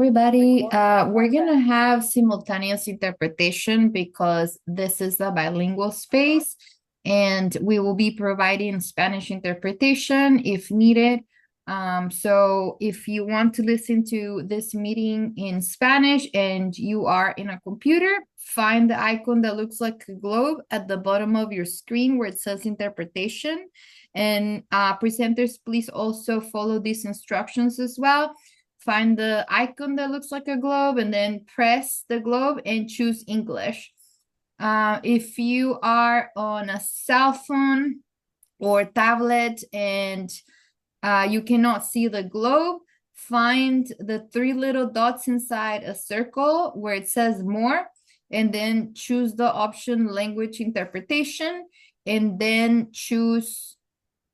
everybody. We're gonna have simultaneous interpretation because this is a bilingual space, and we will be providing Spanish interpretation if needed. So if you want to listen to this meeting in Spanish and you are in a computer, find the icon that looks like a globe at the bottom of your screen where it says interpretation. And presenters, please also follow these instructions as well. Find the icon that looks like a globe and then press the globe and choose English. If you are on a cell phone or tablet and you cannot see the globe, find the three little dots inside a circle where it says more, and then choose the option language interpretation, and then choose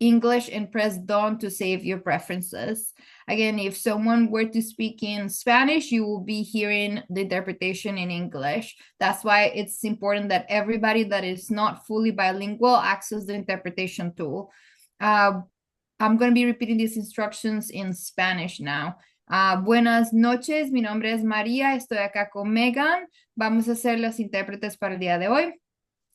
English and press done to save your preferences. Again, if someone were to speak in Spanish, you will be hearing the interpretation in English. That's why it's important that everybody that is not fully bilingual access the interpretation tool. I'm going to be repeating these instructions in Spanish now. Buenas noches, mi nombre es María, estoy acá con Megan. Vamos a ser las intérpretes para el día de hoy.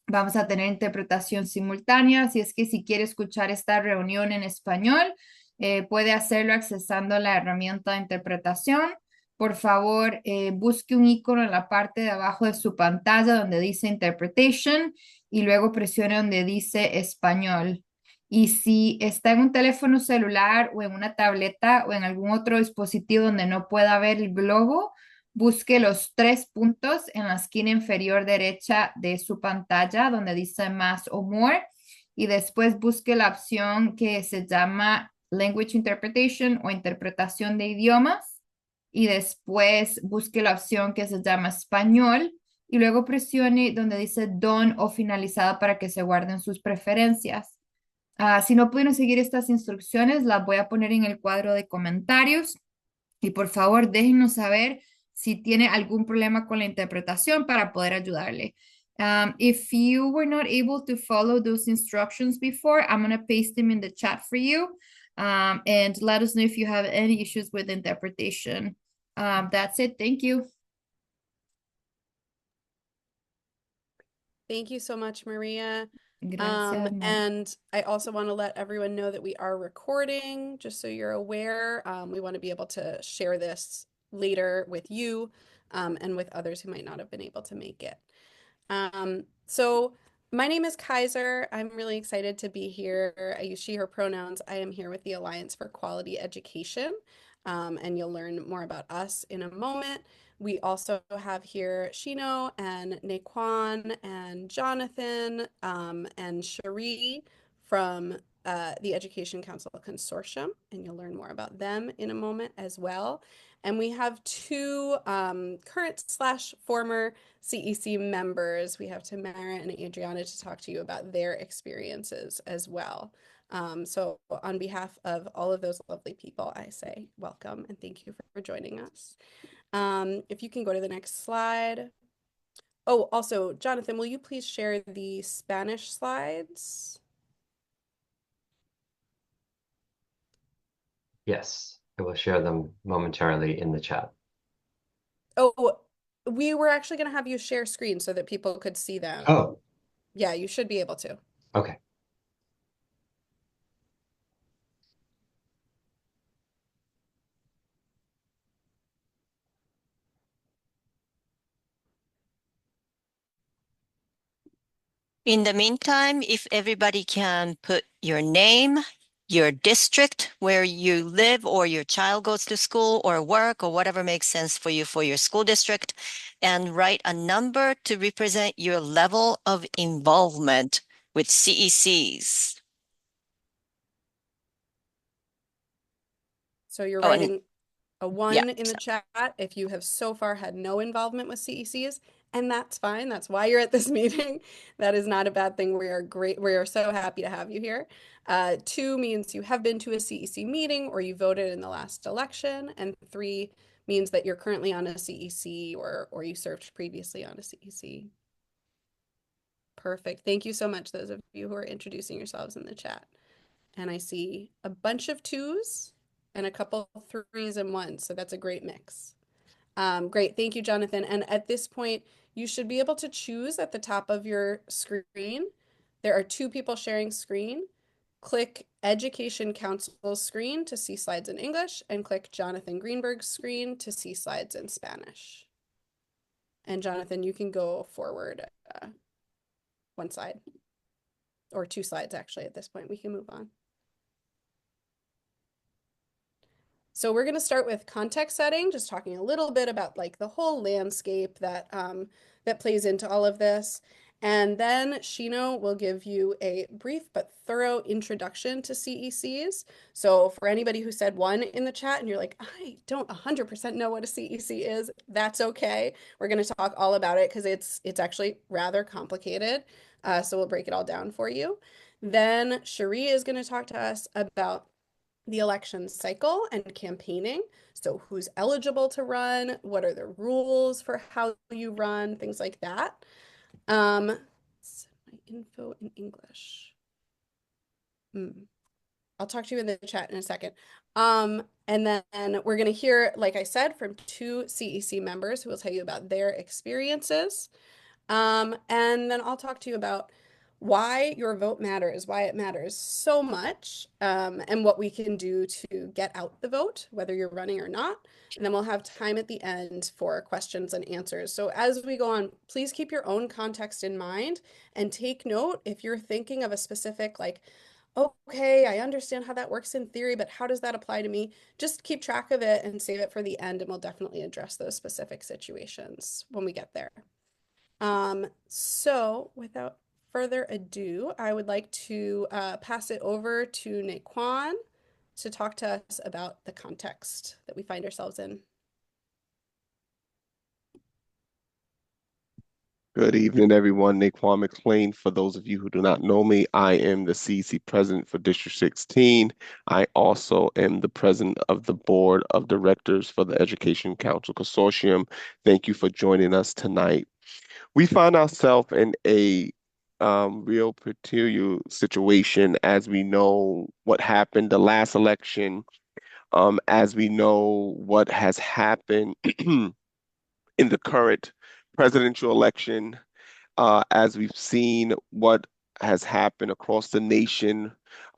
Vamos a tener interpretación simultánea, así es que si quiere escuchar esta reunión en español, puede hacerlo accesando la herramienta de interpretación. Por favor, busque un icono en la parte de abajo de su pantalla donde dice Interpretation y luego presione donde dice Español. Y si está en un teléfono celular o en una tableta o en algún otro dispositivo donde no pueda ver el globo, busque los tres puntos en la esquina inferior derecha de su pantalla donde dice más o more y después busque la opción que se llama Language Interpretation o interpretación de idiomas y después busque la opción que se llama Español y luego presione donde dice Done o finalizada para que se guarden sus preferencias. Si no pudieron seguir estas instrucciones, las voy a poner en el cuadro de comentarios y por favor déjenos saber si tiene algún problema con la interpretación para poder ayudarle. If you were not able to follow those instructions before, I'm going to paste them in the chat for you. And let us know if you have any issues with interpretation. That's it. Thank you. Thank you so much, Maria. Gracias. And I also want to let everyone know that we are recording, just so you're aware. We want to be able to share this later with you and with others who might not have been able to make it. So my name is Kaiser. I'm really excited to be here. I use she, her pronouns. I am here with the Alliance for Quality Education, and you'll learn more about us in a moment. We also have here Shino and Naquan and Jonathan and Cherie from the Education Council Consortium, and you'll learn more about them in a moment as well. And we have two current/former CEC members. We have Tamara and Adriana to talk to you about their experiences as well. So on behalf of all of those lovely people, I say welcome and thank you for joining us. If you can go to the next slide. Oh, also, Jonathan, will you please share the Spanish slides? Yes, I will share them momentarily in the chat. Oh, we were actually going to have you share screen so that people could see them. Oh, Yeah, you should be able to. okay. In the meantime, if everybody can put your name, your district where you live or your child goes to school or work or whatever makes sense for you for your school district, and write a number to represent your level of involvement with CECs. So you're Oh, writing a one yeah. in the chat if you have so far had no involvement with CECs, and that's fine. That's why you're at this meeting. That is not a bad thing. We are great. We are so happy to have you here. Two means you have been to a CEC meeting or you voted in the last election, and three means that you're currently on a CEC or you served previously on a CEC. Perfect. Thank you so much, those of you who are introducing yourselves in the chat. And I see a bunch of twos and a couple threes and ones, so that's a great mix. Great. Thank you, Jonathan. And at this point, you should be able to choose at the top of your screen. There are two people sharing screen. Click Education Council's screen to see slides in English, and click Jonathan Greenberg's screen to see slides in Spanish. And Jonathan, you can go forward one slide, or two slides actually at this point. We can move on. So we're going to start with context setting, just talking a little bit about like the whole landscape that that plays into all of this. And then Shino will give you a brief but thorough introduction to CECs. So for anybody who said one in the chat and you're like, I don't 100% know what a CEC is, that's okay. We're going to talk all about it because it's actually rather complicated. So we'll break it all down for you. Then Cherie is going to talk to us about the election cycle and campaigning. So who's eligible to run? What are the rules for how you run? Things like that. My info in English. I'll talk to you in the chat in a second. And then we're going to hear, like I said, from two CEC members who will tell you about their experiences. And then I'll talk to you about why your vote matters, why it matters so much, and what we can do to get out the vote, whether you're running or not. And then we'll have time at the end for questions and answers. So as we go on, please keep your own context in mind and take note if you're thinking of a specific, like, okay, I understand how that works in theory, but how does that apply to me? Just keep track of it and save it for the end, and we'll definitely address those specific situations when we get there. So without further ado, I would like to pass it over to Naquan to talk to us about the context that we find ourselves in. Good evening, everyone. Naquan McLean. For those of you who do not know me, I am the CEC president for District 16. I also am the president of the board of directors for the Education Council Consortium. Thank you for joining us tonight. We find ourselves in a real peculiar situation as we know what happened the last election, as we know what has happened in the current presidential election, as we've seen what has happened across the nation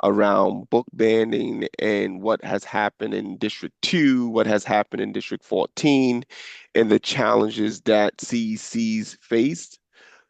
around book banning and what has happened in District 2, what has happened in District 14, and the challenges that CECs faced.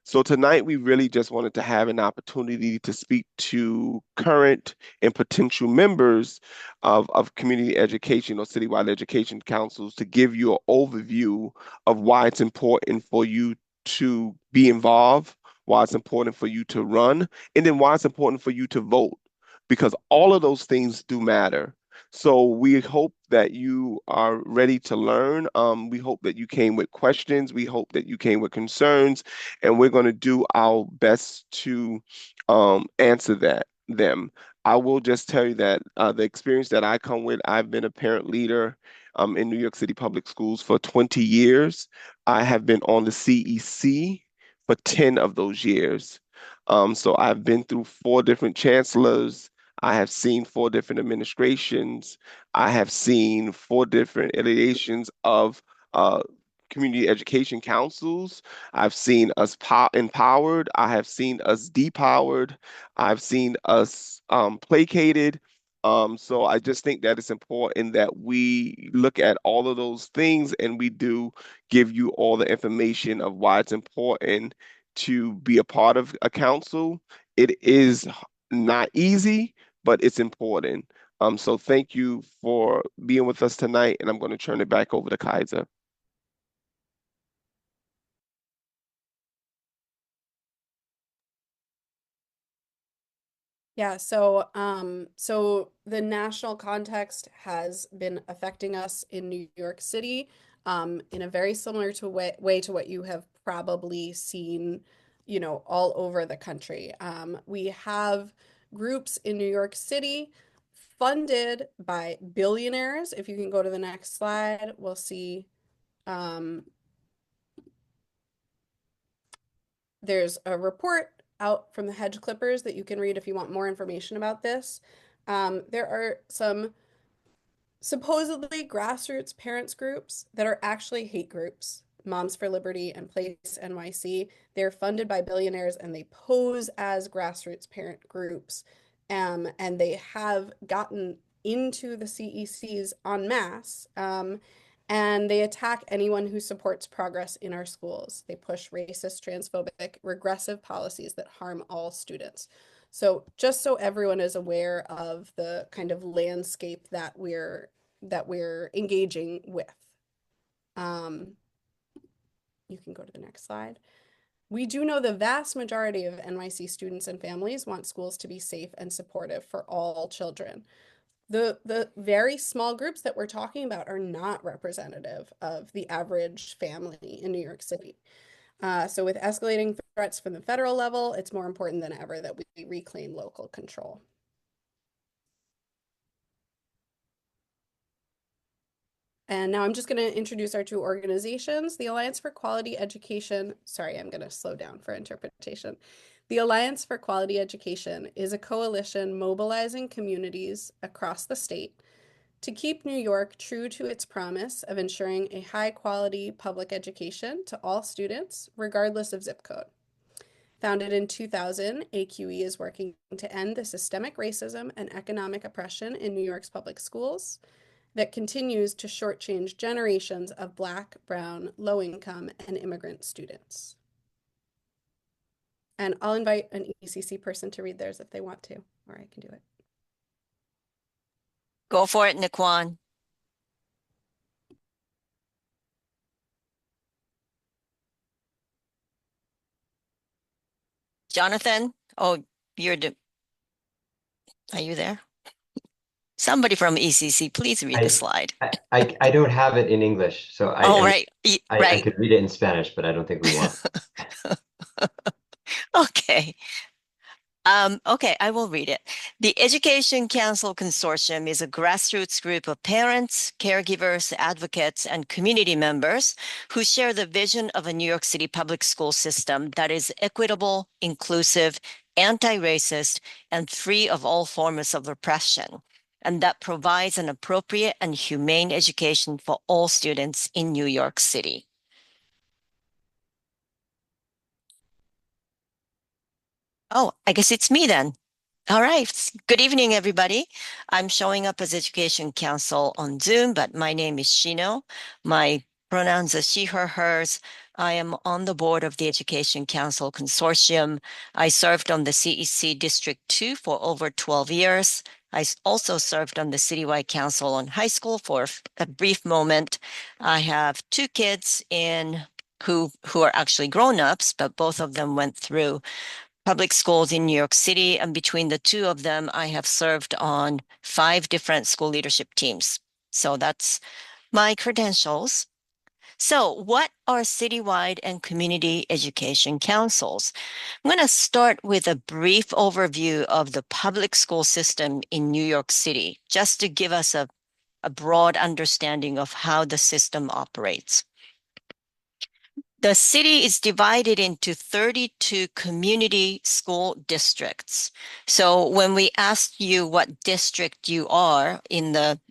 So tonight, we really just wanted to have an opportunity to speak to current and potential members of community education or citywide education councils to give you an overview of why it's important for you to be involved, why it's important for you to run, and then why it's important for you to vote, because all of those things do matter. So we hope that you are ready to learn. We hope that you came with questions. We hope that you came with concerns, and we're going to do our best to answer them. I will just tell you that the experience that I come with, I've been a parent leader in New York City Public Schools for 20 years. I have been on the CEC for 10 of those years. So I've been through 4 different chancellors. I have seen 4 different administrations. I have seen 4 different iterations of community education councils. I've seen us empowered. I have seen us depowered. I've seen us placated. So I just think that it's important that we look at all of those things and we do give you all the information of why it's important to be a part of a council. It is not easy, but it's important. So thank you for being with us tonight, and I'm going to turn it back over to Kaiser. Yeah, so the national context has been affecting us in New York City in a very similar way to what you have probably seen, all over the country. We have groups in New York City funded by billionaires. If you can go to the next slide, we'll see there's a report out from the Hedge Clippers that you can read if you want more information about this. There are some supposedly grassroots parents groups that are actually hate groups. Moms for Liberty and Place NYC. They're funded by billionaires and they pose as grassroots parent groups. And they have gotten into the CECs en masse. And they attack anyone who supports progress in our schools. They push racist, transphobic, regressive policies that harm all students. So just so everyone is aware of the kind of landscape that we're engaging with. You can go to the next slide. We do know the vast majority of NYC students and families want schools to be safe and supportive for all children. The very small groups that we're talking about are not representative of the average family in New York City. So with escalating threats from the federal level, it's more important than ever that we reclaim local control. And now I'm just going to introduce our two organizations. The Alliance for Quality Education, sorry, I'm going to slow down for interpretation. The Alliance for Quality Education is a coalition mobilizing communities across the state to keep New York true to its promise of ensuring a high-quality public education to all students, regardless of zip code. Founded in 2000, AQE is working to end the systemic racism and economic oppression in New York's public schools that continues to shortchange generations of Black, Brown, low-income, and immigrant students. And I'll invite an ECC person to read theirs if they want to, or I can do it. Go for it, Nikwan. Jonathan? Oh, are you there? Somebody from ECC, please read the slide. I don't have it in English, so right. I could read it in Spanish, but I don't think we want. Okay. Okay, I will read it. The Education Council Consortium is a grassroots group of parents, caregivers, advocates, and community members who share the vision of a New York City public school system that is equitable, inclusive, anti-racist, and free of all forms of oppression, and that provides an appropriate and humane education for all students in New York City. Oh, I guess it's me then. All right. Good evening, everybody. I'm showing up as Education Counsel on Zoom, but my name is Shino. My pronouns are she, her, hers. I am on the board of the Education Council Consortium. I served on the CEC District 2 for over 12 years. I also served on the Citywide Council on High School for a brief moment. I have two kids who are actually grown-ups, but both of them went through public schools in New York City, and between the two of them, I have served on 5 different school leadership teams. So that's my credentials. So what are citywide and community education councils? I'm going to start with a brief overview of the public school system in New York City, just to give us a broad understanding of how the system operates. The city is divided into 32 community school districts. So when we asked you what district you are at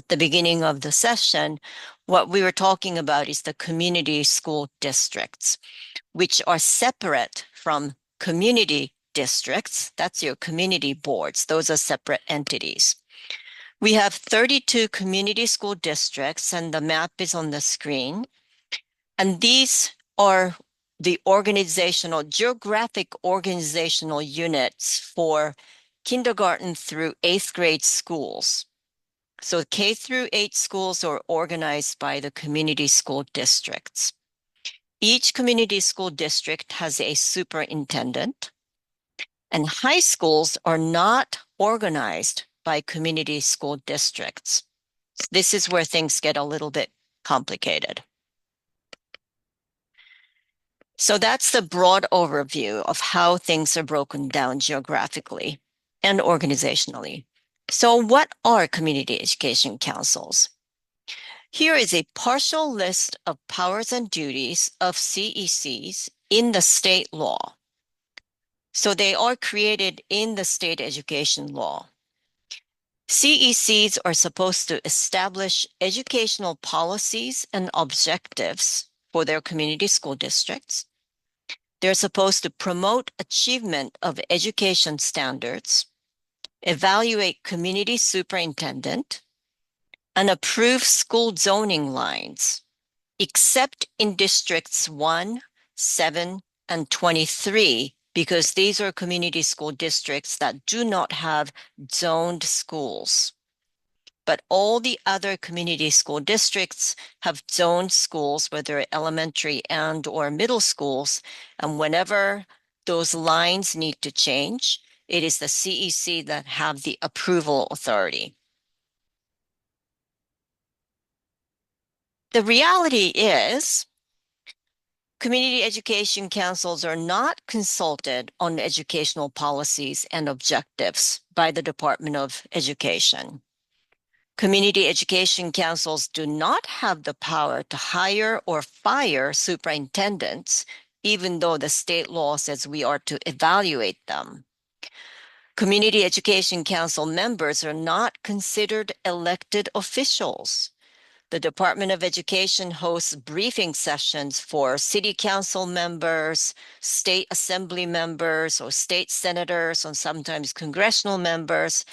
the beginning of the session, what we were talking about is the community school districts, which are separate from community districts. That's your community boards. Those are separate entities. We have 32 community school districts, and the map is on the screen. And these are the geographic organizational units for kindergarten through 8th grade schools. So K through 8 schools are organized by the community school districts. Each community school district has a superintendent, and high schools are not organized by community school districts. This is where things get a little bit complicated. So that's the broad overview of how things are broken down geographically and organizationally. So what are community education councils? Here is a partial list of powers and duties of CECs in the state law. So they are created in the state education law. CECs are supposed to establish educational policies and objectives for their community school districts. They're supposed to promote achievement of education standards, evaluate community superintendent, and approve school zoning lines, except in districts 1, 7, and 23, because these are community school districts that do not have zoned schools. But all the other community school districts have zoned schools, whether elementary and or middle schools. And whenever those lines need to change, it is the CEC that have the approval authority. The reality is, community education councils are not consulted on educational policies and objectives by the Department of Education. Community education councils do not have the power to hire or fire superintendents, even though the state law says we are to evaluate them. Community education council members are not considered elected officials. The Department of Education hosts briefing sessions for city council members, state assembly members, or state senators, and sometimes congressional members,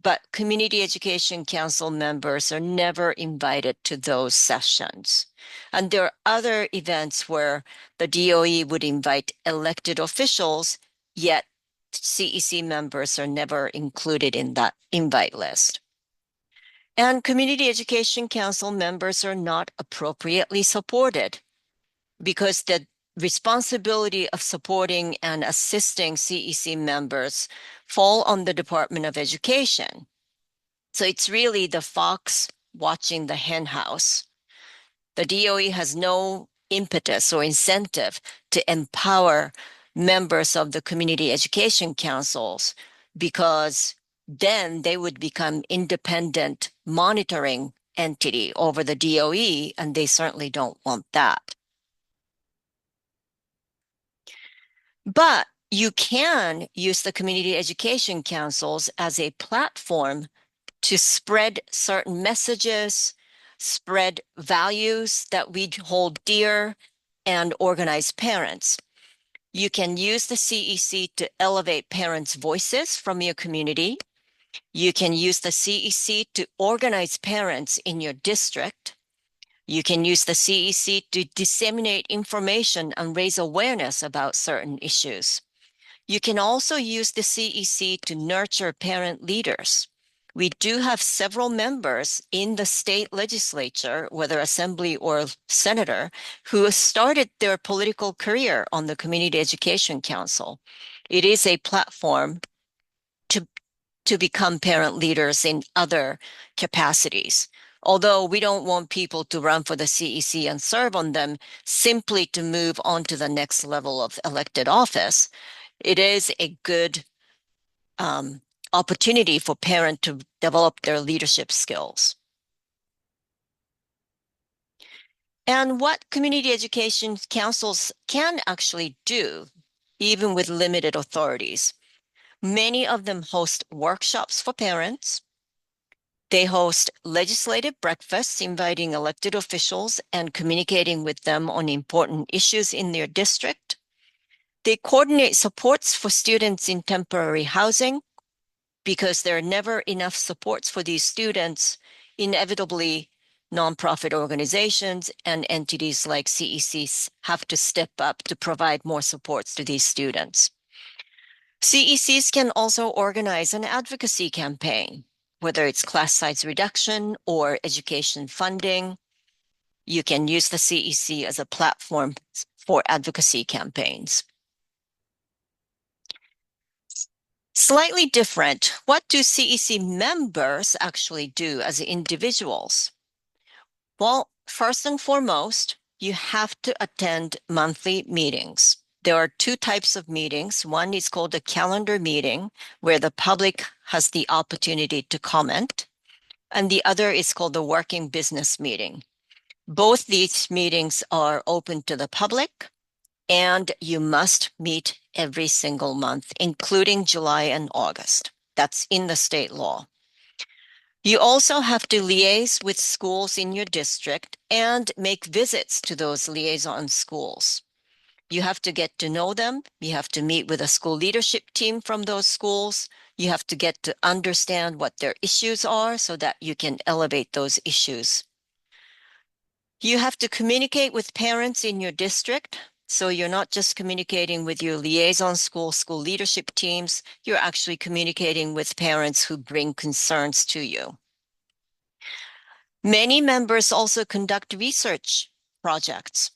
but community education council members are never invited to those sessions. And there are other events where the DOE would invite elected officials, yet CEC members are never included in that invite list. And community education council members are not appropriately supported because the responsibility of supporting and assisting CEC members fall on the Department of Education. So it's really the fox watching the hen house. The DOE has no impetus or incentive to empower members of the community education councils, because then they would become independent monitoring entity over the DOE, and they certainly don't want that. But you can use the community education councils as a platform to spread certain messages, spread values that we hold dear, and organize parents. You can use the CEC to elevate parents' voices from your community. You can use the CEC to organize parents in your district. You can use the CEC to disseminate information and raise awareness about certain issues. You can also use the CEC to nurture parent leaders. We do have several members in the state legislature, whether assembly or senator, who started their political career on the Community Education Council. It is a platform to become parent leaders in other capacities. Although we don't want people to run for the CEC and serve on them simply to move on to the next level of elected office, it is a good opportunity for parents to develop their leadership skills. And what community education councils can actually do, even with limited authorities. Many of them host workshops for parents. They host legislative breakfasts, inviting elected officials and communicating with them on important issues in their district. They coordinate supports for students in temporary housing, because there are never enough supports for these students. Inevitably, nonprofit organizations and entities like CECs have to step up to provide more supports to these students. CECs can also organize an advocacy campaign, whether it's class size reduction or education funding. You can use the CEC as a platform for advocacy campaigns. Slightly different, what do CEC members actually do as individuals? Well, first and foremost, you have to attend monthly meetings. There are two types of meetings. One is called a calendar meeting, where the public has the opportunity to comment. And the other is called the working business meeting. Both these meetings are open to the public, and you must meet every single month, including July and August. That's in the state law. You also have to liaise with schools in your district and make visits to those liaison schools. You have to get to know them. You have to meet with a school leadership team from those schools. You have to get to understand what their issues are so that you can elevate those issues. You have to communicate with parents in your district. So you're not just communicating with your liaison school leadership teams, you're actually communicating with parents who bring concerns to you. Many members also conduct research projects.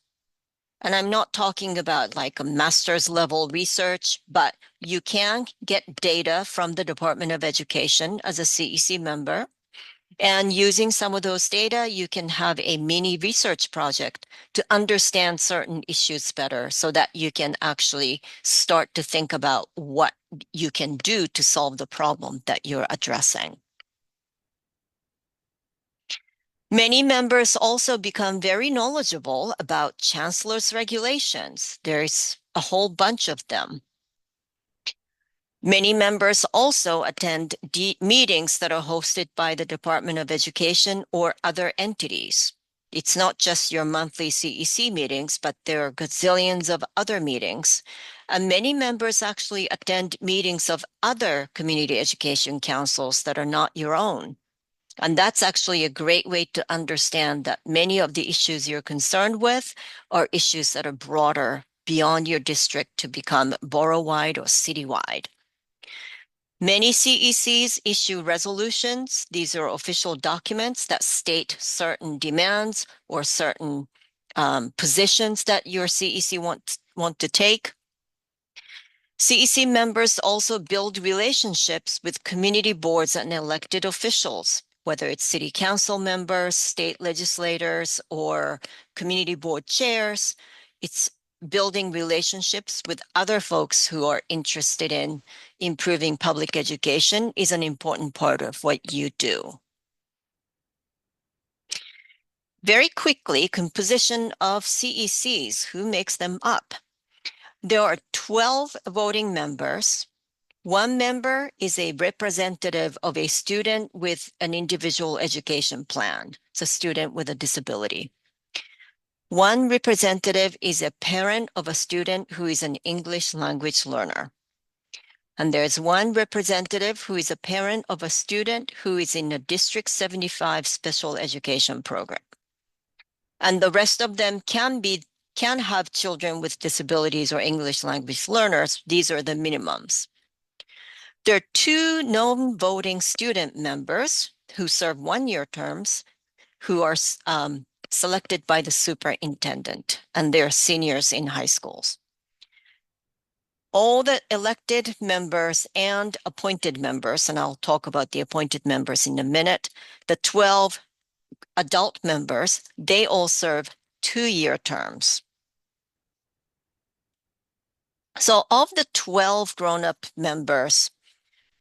And I'm not talking about like a master's level research, but you can get data from the Department of Education as a CEC member. And using some of those data, you can have a mini research project to understand certain issues better so that you can actually start to think about what you can do to solve the problem that you're addressing. Many members also become very knowledgeable about chancellor's regulations. There's a whole bunch of them. Many members also attend meetings that are hosted by the Department of Education or other entities. It's not just your monthly CEC meetings, but there are gazillions of other meetings. And many members actually attend meetings of other community education councils that are not your own. And that's actually a great way to understand that many of the issues you're concerned with are issues that are broader beyond your district to become borough-wide or citywide. Many CECs issue resolutions. These are official documents that state certain demands or certain positions that your CEC want to take. CEC members also build relationships with community boards and elected officials, whether it's city council members, state legislators, or community board chairs. It's building relationships with other folks who are interested in improving public education is an important part of what you do. Very quickly, composition of CECs, who makes them up? There are 12 voting members. One member is a representative of a student with an individual education plan. It's a student with a disability. One representative is a parent of a student who is an English language learner. And there's one representative who is a parent of a student who is in a District 75 special education program. And the rest of them can have children with disabilities or English language learners. These are the minimums. There are 2 non-voting student members who serve 1-year terms who are selected by the superintendent, and they're seniors in high schools. All the elected members and appointed members, and I'll talk about the appointed members in a minute, the 12 adult members, they all serve 2-year terms. So of the 12 grown-up members,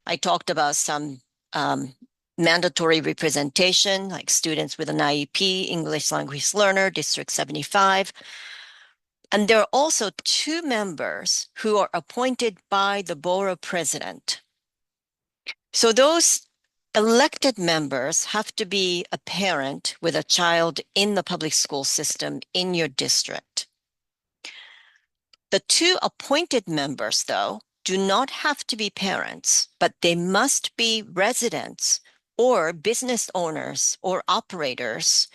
I talked about some mandatory representation, like students with an IEP, English language learner, District 75. And there are also 2 members who are appointed by the borough president. So those elected members have to be a parent with a child in the public school system in your district. The 2 appointed members, though, do not have to be parents, but they must be residents or business owners or operators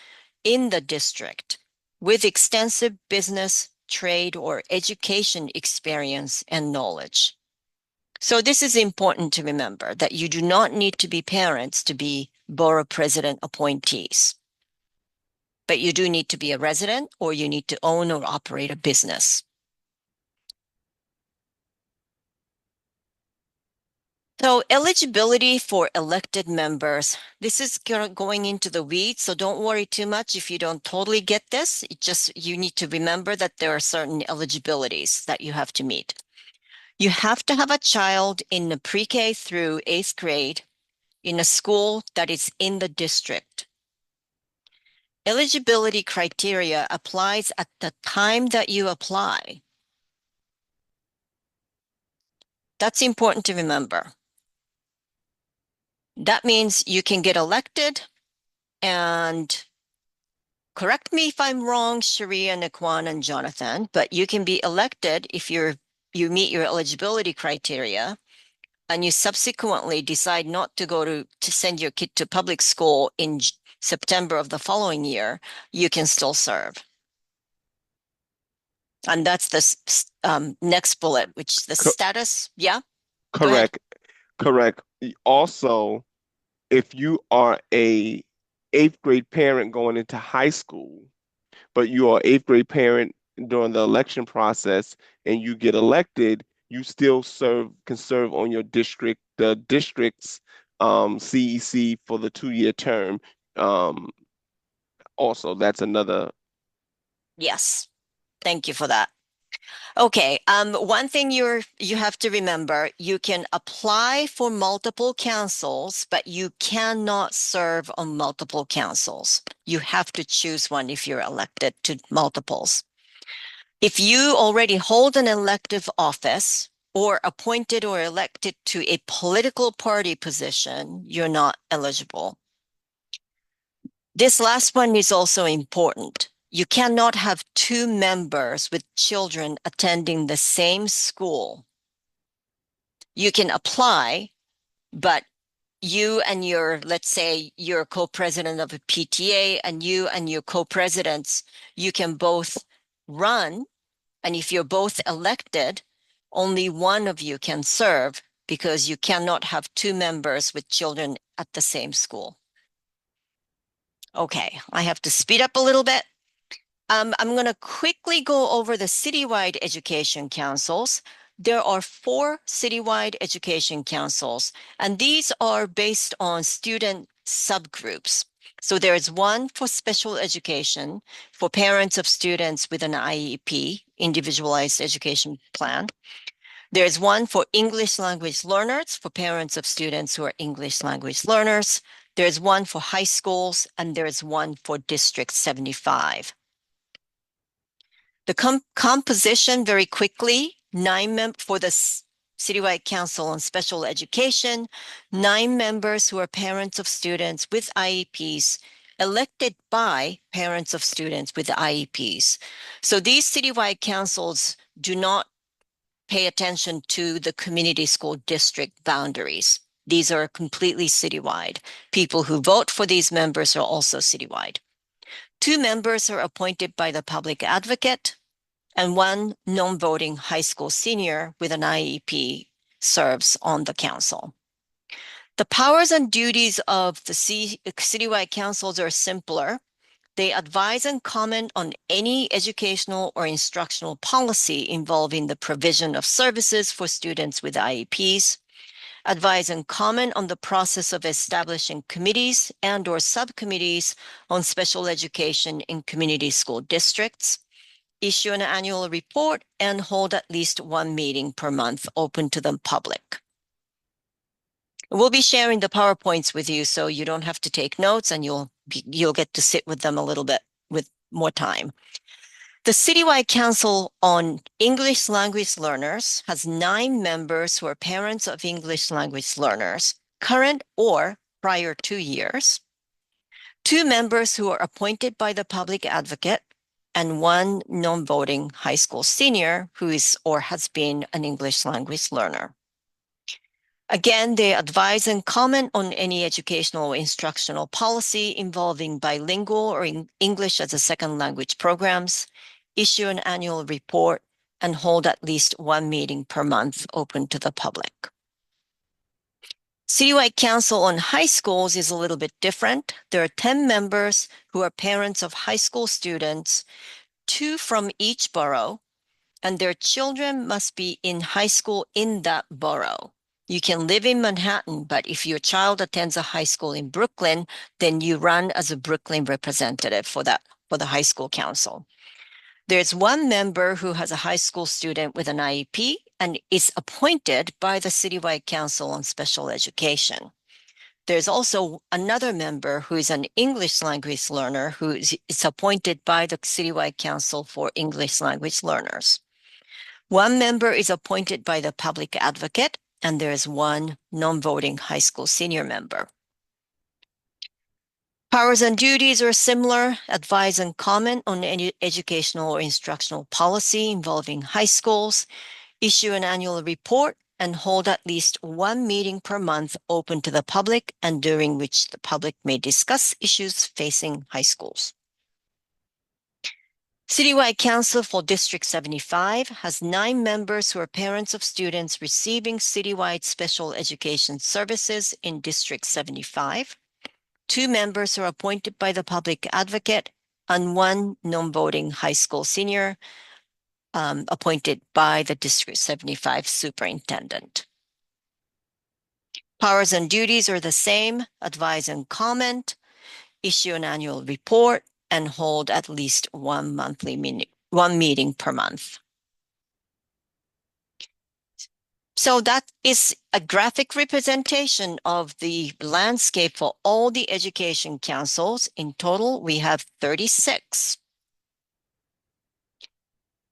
in the district with extensive business, trade, or education experience and knowledge. So this is important to remember, that you do not need to be parents to be borough president appointees. But you do need to be a resident, or you need to own or operate a business. So eligibility for elected members, this is going into the weeds, so don't worry too much if you don't totally get this. You need to remember that there are certain eligibilities that you have to meet. You have to have a child in the pre-K through 8th grade in a school that is in the district. Eligibility criteria applies at the time that you apply. That's important to remember. That means you can get elected, and correct me if I'm wrong, Sharia, Naquan, and Jonathan, but you can be elected if you meet your eligibility criteria, and you subsequently decide not to go to send your kid to public school in September of the following year, you can still serve. And that's the next bullet, which is the status. Yeah. Correct. Correct. Also, if you are a 8th grade parent going into high school, but you are 8th grade parent during the election process and you get elected, you still can serve on the district's CEC for the 2-year term. Also, that's another. Yes. Thank you for that. Okay. One thing you have to remember, you can apply for multiple councils, but you cannot serve on multiple councils. You have to choose one if you're elected to multiples. If you already hold an elective office or appointed or elected to a political party position, you're not eligible. This last one is also important. You cannot have 2 members with children attending the same school. You can apply, but you and let's say you're co-president of a PTA, and you and your co-presidents, you can both run. And if you're both elected, only one of you can serve, because you cannot have 2 members with children at the same school. Okay, I have to speed up a little bit. I'm going to quickly go over the citywide education councils. There are 4 citywide education councils, and these are based on student subgroups. So there is one for special education for parents of students with an IEP, individualized education plan. There's one for English language learners, for parents of students who are English language learners. There's one for high schools, and there's one for District 75. The composition, very quickly, 9 for the Citywide Council on Special Education, 9 members who are parents of students with IEPs, elected by parents of students with IEPs. So these citywide councils do not pay attention to the community school district boundaries. These are completely citywide. People who vote for these members are also citywide. 2 members are appointed by the public advocate, and 1 non-voting high school senior with an IEP serves on the council. The powers and duties of the citywide councils are simpler. They advise and comment on any educational or instructional policy involving the provision of services for students with IEPs, advise and comment on the process of establishing committees and/or subcommittees on special education in community school districts, issue an annual report, and hold at least 1 meeting per month open to the public. We'll be sharing the PowerPoints with you, so you don't have to take notes, and you'll get to sit with them a little bit with more time. The Citywide Council on English Language Learners has 9 members who are parents of English language learners, current or prior 2 years, 2 members who are appointed by the public advocate, and 1 non-voting high school senior who is or has been an English language learner. Again, they advise and comment on any educational or instructional policy involving bilingual or English as a second language programs, issue an annual report, and hold at least 1 meeting per month open to the public. Citywide Council on High Schools is a little bit different. There are 10 members who are parents of high school students, 2 from each borough, and their children must be in high school in that borough. You can live in Manhattan, but if your child attends a high school in Brooklyn, then you run as a Brooklyn representative for the high school council. There's 1 member who has a high school student with an IEP and is appointed by the Citywide Council on Special Education. There's also another member who is an English language learner who is appointed by the Citywide Council for English language learners. 1 member is appointed by the public advocate, and there is one non-voting high school senior member. Powers and duties are similar: advise and comment on any educational or instructional policy involving high schools, issue an annual report, and hold at least one meeting per month open to the public and during which the public may discuss issues facing high schools. Citywide Council for District 75 has 9 members who are parents of students receiving citywide special education services in District 75. 2 members are appointed by the public advocate, and 1 non-voting high school senior appointed by the District 75 superintendent. Powers and duties are the same: advise and comment, issue an annual report, and hold at least one meeting per month. So that is a graphic representation of the landscape for all the education councils. In total, we have 36.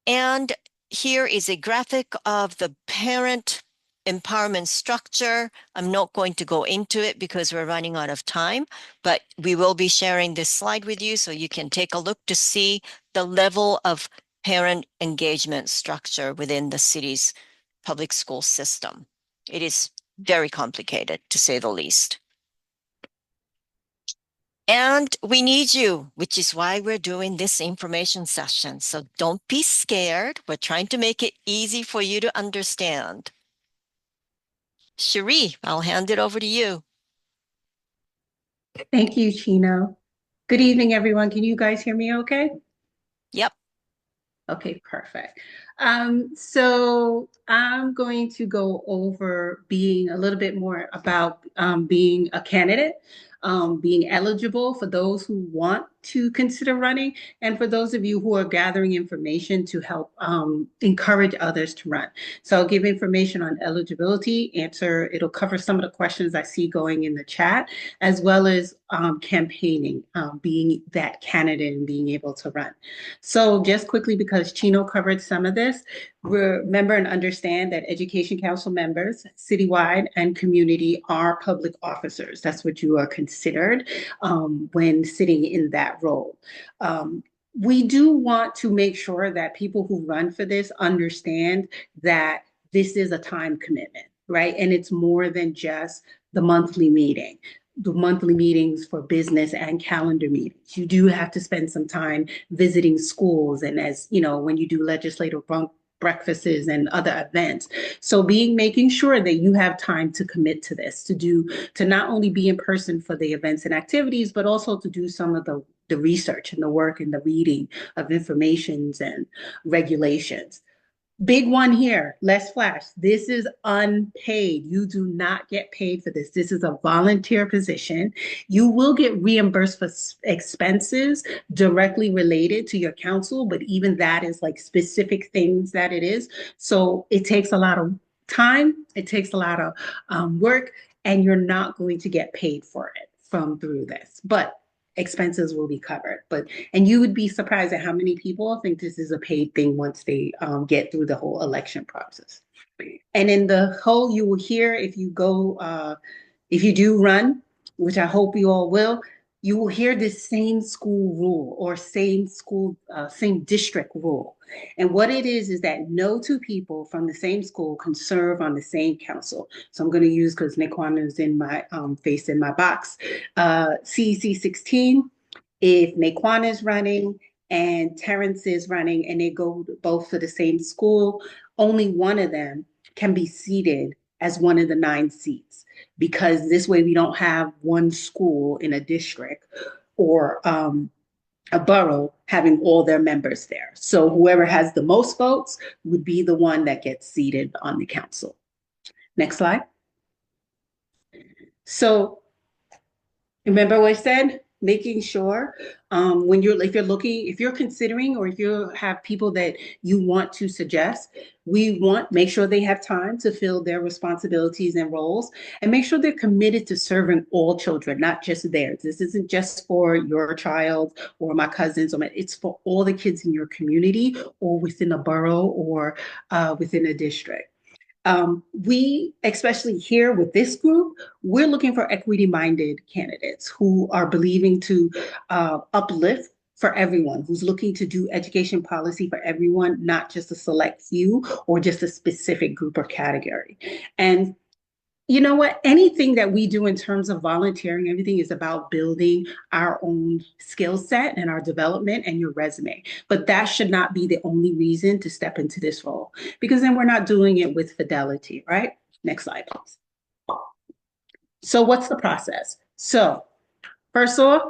And here is a graphic of the parent empowerment structure. I'm not going to go into it because we're running out of time, but we will be sharing this slide with you so you can take a look to see the level of parent engagement structure within the city's public school system. It is very complicated, to say the least. And we need you, which is why we're doing this information session. So don't be scared. We're trying to make it easy for you to understand. Cherie, I'll hand it over to you. Thank you, Chino. Good evening, everyone. Can you guys hear me okay? Yep. Okay, perfect. So I'm going to go over being a little bit more about being a candidate, being eligible for those who want to consider running, and for those of you who are gathering information to help encourage others to run. So I'll give information on eligibility, it'll cover some of the questions I see going in the chat, as well as campaigning, being that candidate and being able to run. So just quickly, because Chino covered some of this, remember and understand that Education Council members, citywide and community, are public officers. That's what you are considered when sitting in that role. We do want to make sure that people who run for this understand that this is a time commitment, right? And it's more than just the monthly meeting. The monthly meetings for business and calendar meetings. You do have to spend some time visiting schools, and as you know, when you do legislative breakfasts and other events. So making sure that you have time to commit to this, to not only be in person for the events and activities, but also to do some of the research and the work and the reading of informations and regulations. Big one here, less flash. This is unpaid. You do not get paid for this. This is a volunteer position. You will get reimbursed for expenses directly related to your council, but even that is like specific things that it is. So it takes a lot of time. It takes a lot of work, and you're not going to get paid for it through this. But expenses will be covered. And you would be surprised at how many people think this is a paid thing once they get through the whole election process. And in the whole, you will hear, if you do run, which I hope you all will, you will hear this same school rule or same district rule. And what it is that no 2 people from the same school can serve on the same council. So I'm going to use, because Naquan is in my face in my box, CEC 16. If Naquan is running and Terrence is running and they go both for the same school, only one of them can be seated as one of the 9 seats, because this way we don't have one school in a district or a borough having all their members there. So whoever has the most votes would be the one that gets seated on the council. Next slide. So remember what I said? Making sure if you're considering, or if you have people that you want to suggest, make sure they have time to fill their responsibilities and roles, and make sure they're committed to serving all children, not just theirs. This isn't just for your child or my cousins, it's for all the kids in your community or within a borough or within a district. We, especially here with this group, we're looking for equity-minded candidates who are believing to uplift for everyone, who's looking to do education policy for everyone, not just a select few or just a specific group or category. And you know what? Anything that we do in terms of volunteering, everything is about building our own skill set and our development and your resume. But that should not be the only reason to step into this role, because then we're not doing it with fidelity, right? Next slide, please. So what's the process? So first off,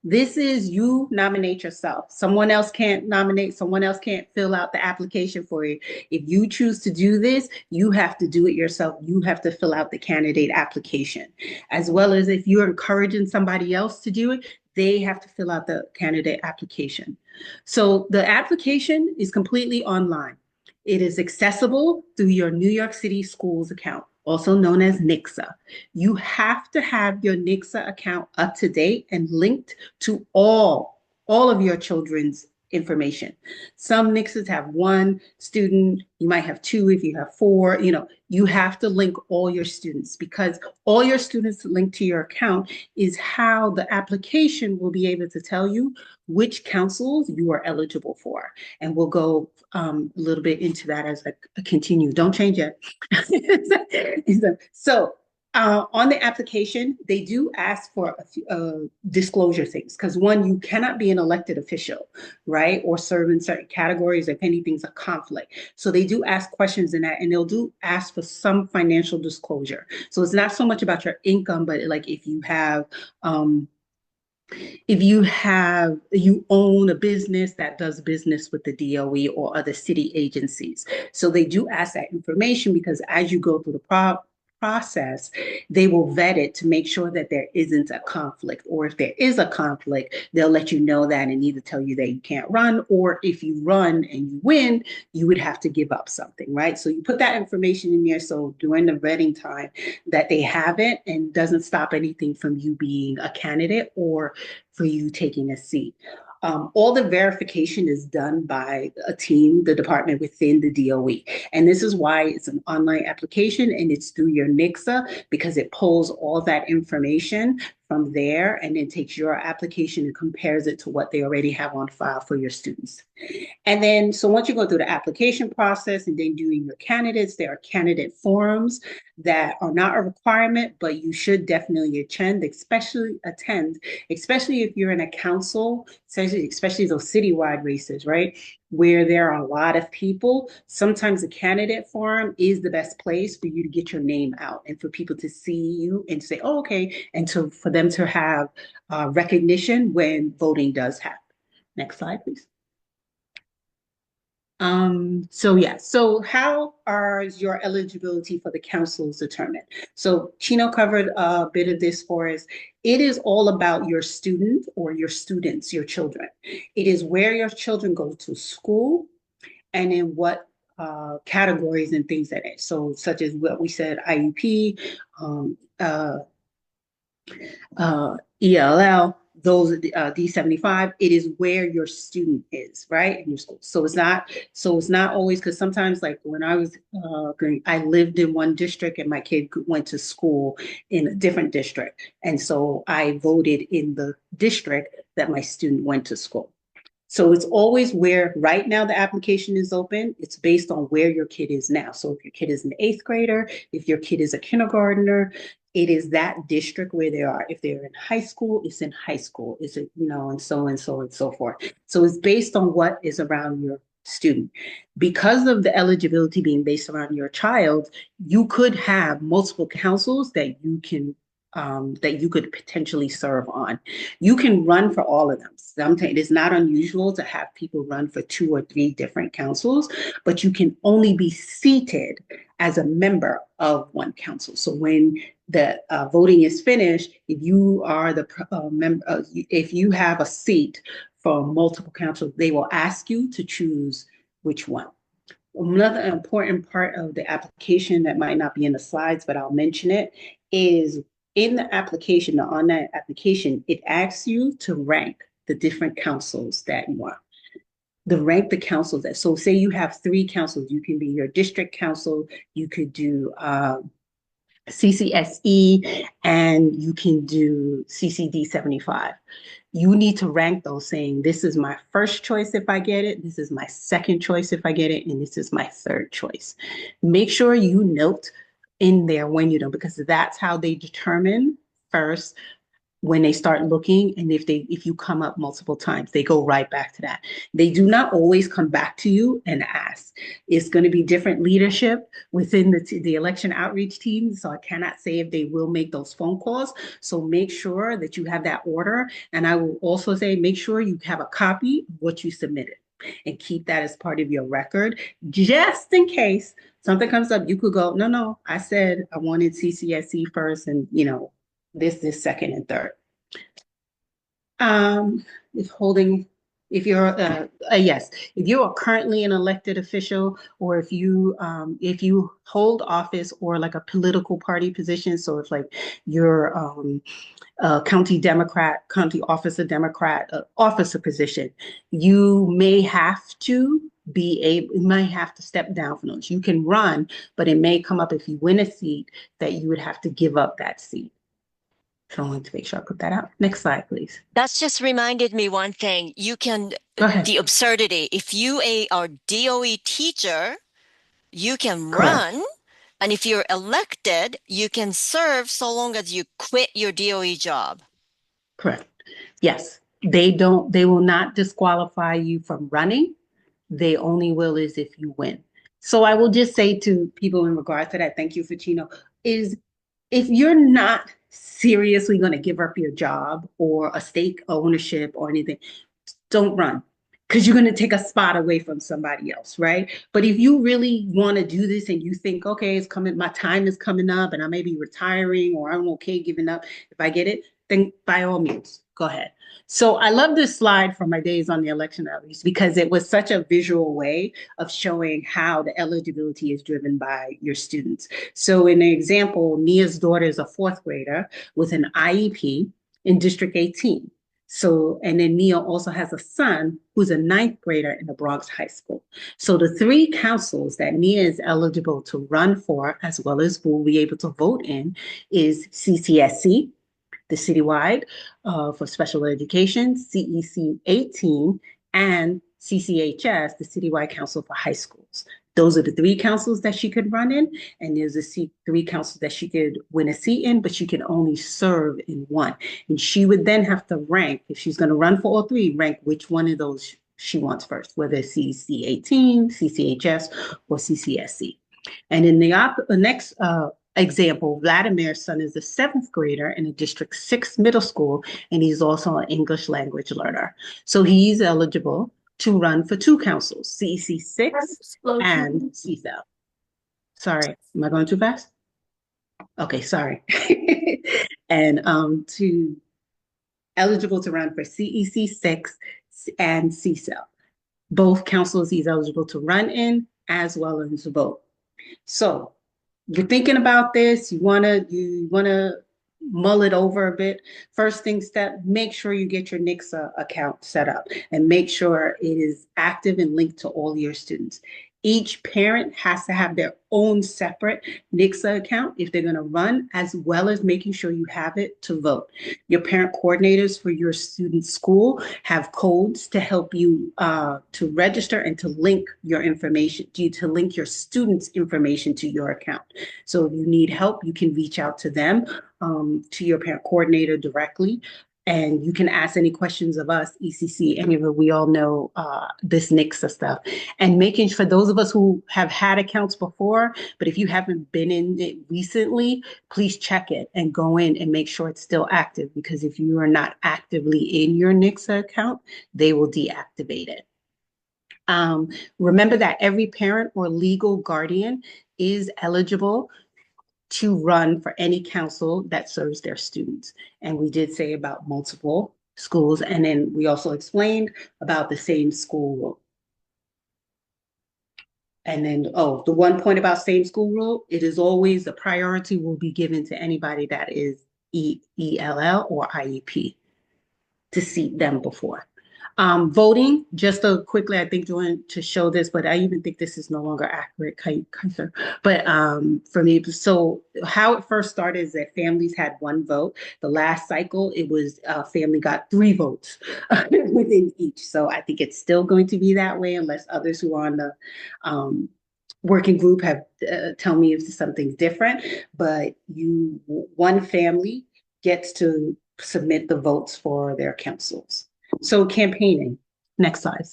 this is you nominate yourself. Someone else can't nominate, someone else can't fill out the application for you. If you choose to do this, you have to do it yourself. You have to fill out the candidate application. As well as if you're encouraging somebody else to do it, they have to fill out the candidate application. So the application is completely online. It is accessible through your New York City Schools account, also known as NYCSA. You have to have your NYCSA account up to date and linked to all of your children's information. Some NYCSAs have one student, you might have two if you have four, you have to link all your students, because all your students linked to your account is how the application will be able to tell you which councils you are eligible for. And we'll go a little bit into that as I continue. Don't change it. So on the application, they do ask for a few, disclosure things, because one, you cannot be an elected official, right? Or serve in certain categories if anything's a conflict. So they do ask questions in that, and they'll do ask for some financial disclosure. So it's not so much about your income, but like if you own a business that does business with the DOE or other city agencies. So they do ask that information, because as you go through the process, they will vet it to make sure that there isn't a conflict. Or if there is a conflict, they'll let you know that and either tell you that you can't run, or if you run and you win, you would have to give up something, right? So you put that information in there, so during the vetting time that they have it, and doesn't stop anything from you being a candidate or for you taking a seat. All the verification is done by a team, the department within the DOE. And this is why it's an online application and it's through your NYCSA, because it pulls all that information from there and then takes your application and compares it to what they already have on file for your students. And then, so once you go through the application process and then doing your candidates, there are candidate forums that are not a requirement, but you should definitely attend, especially if you're in a council, especially those citywide races, right? Where there are a lot of people. Sometimes a candidate forum is the best place for you to get your name out and for people to see you and say, oh, okay, and for them to have recognition when voting does happen. Next slide, please. So how are your eligibility for the councils determined? So Chino covered a bit of this for us. It is all about your student or your students, your children. It is where your children go to school and in what categories and things that is. So such as what we said, IUP, ELL, those D75, it is where your student is, right, in your school. So it's not always, because sometimes, like when I was I lived in one district and my kid went to school in a different district, and so I voted in the district that my student went to school. So it's always where, right now the application is open, it's based on where your kid is now. So if your kid is an 8th grader, if your kid is a kindergartner, it is that district where they are. If they're in high school, it's in high school. It's, and so forth. So it's based on what is around your student. Because of the eligibility being based around your child, you could have multiple councils that you could potentially serve on. You can run for all of them. Sometimes it is not unusual to have people run for 2 or 3 different councils, but you can only be seated as a member of one council. So when the voting is finished, if you are the member, if you have a seat for multiple councils, they will ask you to choose which one. Another important part of the application that might not be in the slides, but I'll mention it, is in the application, the online application, it asks you to rank the different councils that you want. rank the councils. So say you have 3 councils, you can be your district council, you could do CCSE, and you can do CCD 75. You need to rank those saying, this is my first choice if I get it, this is my second choice if I get it, and this is my third choice. Make sure you note in there when you know, because that's how they determine first when they start looking, and if you come up multiple times, they go right back to that. They do not always come back to you and ask. It's going to be different leadership within the election outreach team, so I cannot say if they will make those phone calls. So make sure that you have that order, and I will also say make sure you have a copy of what you submitted and keep that as part of your record, just in case something comes up. You could go, no, I said I wanted CCSE first, and this second and third. If you are currently an elected official, or if you hold office or like a political party position, so if like you're a county Democrat, county officer Democrat, officer position, you may have to step down from those. You can run, but it may come up if you win a seat that you would have to give up that seat. So I wanted to make sure I put that out. Next slide, please. That's just reminded me one thing. You can, Go ahead. the absurdity, if you are DOE teacher, you can Correct. run. And if you're elected, you can serve so long as you quit your DOE job. Correct. Yes. They will not disqualify you from running. They only will is if you win. So I will just say to people in regards to that, thank you, Ficino, is if you're not seriously going to give up your job or a stake ownership or anything, don't run, because you're going to take a spot away from somebody else, right? But if you really want to do this and you think, okay, it's coming, my time is coming up and I may be retiring, or I'm okay giving up if I get it, then by all means, go ahead. So I love this slide from my days on the election outreach, because it was such a visual way of showing how the eligibility is driven by your students. So in the example, Nia's daughter is a 4th grader with an IEP in District 18. So, and then Nia also has a son who's a 9th grader in the Bronx High School. So the 3 councils that Nia is eligible to run for, as well as will be able to vote in, is CCSC, the Citywide for Special Education, CEC 18, and CCHS, the Citywide Council for High Schools. Those are the 3 councils that she could run in, and there's 3 councils that she could win a seat in, but she can only serve in one. And she would then have to rank, if she's going to run for all 3, rank which one of those she wants first, whether it's CC 18, CCHS, or CCSC. And in the next example, Vladimir's son is a 7th grader in a District 6 middle school, and he's also an English language learner. So he's eligible to run for 2 councils, CEC 6 and CCEL. Sorry, am I going too fast? Okay, sorry. And eligible to run for CEC 6 and CCEL. Both councils he's eligible to run in as well as to vote. So you're thinking about this, you wanna mull it over a bit. First thing step, make sure you get your NICSA account set up and make sure it is active and linked to all your students. Each parent has to have their own separate NICSA account if they're going to run, as well as making sure you have it to vote. Your parent coordinators for your student school have codes to help you to register and to link your information, to link your students' information to your account. So if you need help, you can reach out to them, to your parent coordinator directly. And you can ask any questions of us, ECC, anyway, we all know this NICSA stuff. And making, for those of us who have had accounts before, but if you haven't been in it recently, please check it and go in and make sure it's still active, because if you are not actively in your NICSA account, they will deactivate it. Remember that every parent or legal guardian is eligible to run for any council that serves their students. And we did say about multiple schools, and then we also explained about the same school rule. And then, the one point about same school rule, it is always the priority will be given to anybody that is ELL or IEP to seat them before. Voting, just quickly, I think going to show this, but I even think this is no longer accurate, Kaiser. But for me, so how it first started is that families had one vote. The last cycle, it was family got 3 votes within each. So I think it's still going to be that way unless others who are on the working group have tell me if something's different. But one family gets to submit the votes for their councils. So campaigning, next slide.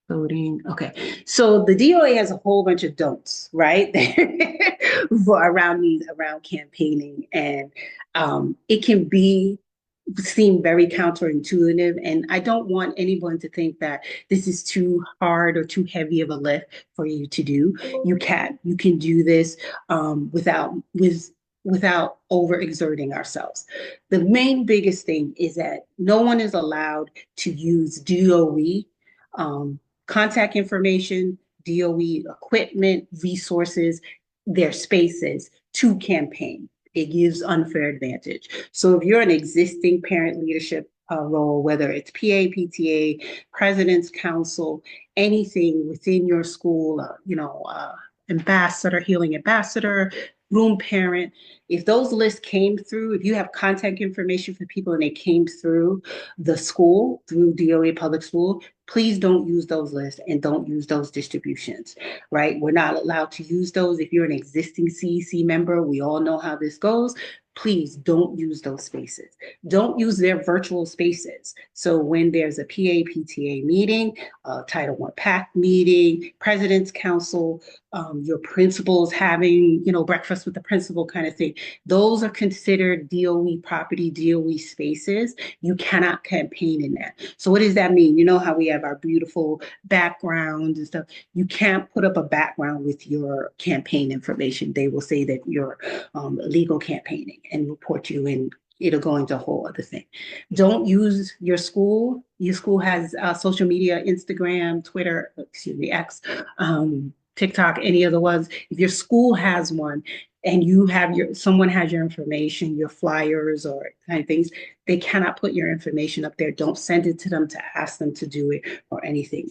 Voting, okay. So the DOA has a whole bunch of don'ts, right? around campaigning, and it can seem very counterintuitive. And I don't want anyone to think that this is too hard or too heavy of a lift for you to do. You can do this without overexerting ourselves. The main biggest thing is that no one is allowed to use DOE contact information, DOE equipment, resources, their spaces to campaign. It gives unfair advantage. So if you're an existing parent leadership role, whether it's PA, PTA, President's Council, anything within your school, ambassador, healing ambassador, room parent, if those lists came through, if you have contact information for people and they came through the school, through DOA public school, please don't use those lists and don't use those distributions, right? We're not allowed to use those. If you're an existing CEC member, we all know how this goes. Please don't use those spaces. Don't use their virtual spaces. So when there's a PA, PTA meeting, Title I PAC meeting, President's Council, your principals having, breakfast with the principal kind of thing, those are considered DOE property, DOE spaces. You cannot campaign in that. So what does that mean? You know how we have our beautiful backgrounds and stuff. You can't put up a background with your campaign information. They will say that you're illegal campaigning and report you, and it'll go into a whole other thing. Don't use your school. Your school has social media, Instagram, Twitter, X, TikTok, any other ones. If your school has one and someone has your information, your flyers or kind of things, they cannot put your information up there. Don't send it to them to ask them to do it or anything.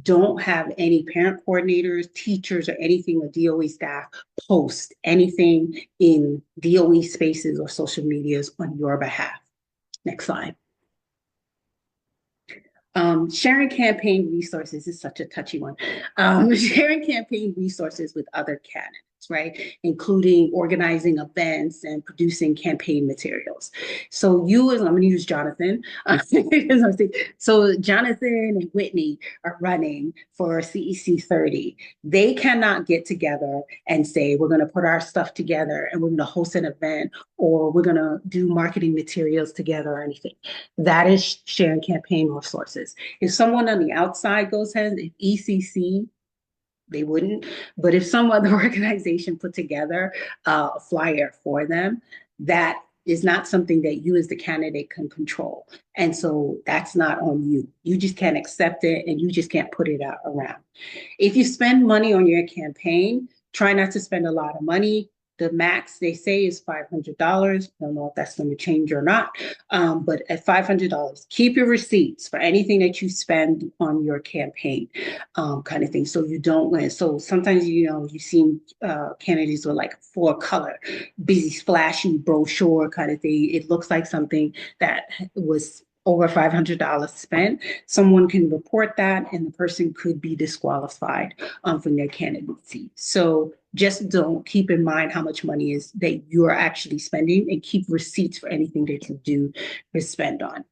Don't have any parent coordinators, teachers, or anything with DOE staff post anything in DOE spaces or social medias on your behalf. Next slide. Sharing campaign resources is such a touchy one. Sharing campaign resources with other candidates, right? Including organizing events and producing campaign materials. So I'm going to use Jonathan. So Jonathan and Whitney are running for CEC 30. They cannot get together and say, we're going to put our stuff together and we're going to host an event, or we're going to do marketing materials together or anything. That is sharing campaign resources. If someone on the outside goes ahead, if ECC, they wouldn't, but if some other organization put together a flyer for them, that is not something that you as the candidate can control. And so that's not on you. You just can't accept it and you just can't put it out around. If you spend money on your campaign, try not to spend a lot of money. The max they say is $500. I don't know if that's going to change or not, but at $500, keep your receipts for anything that you spend on your campaign, kind of thing. So you don't win. So sometimes, you've seen candidates with like full color, busy, splashy brochure kind of thing. It looks like something that was over $500 spent. Someone can report that and the person could be disqualified from their candidacy. So just don't keep in mind how much money is that you're actually spending, and keep receipts for anything that you do spend on.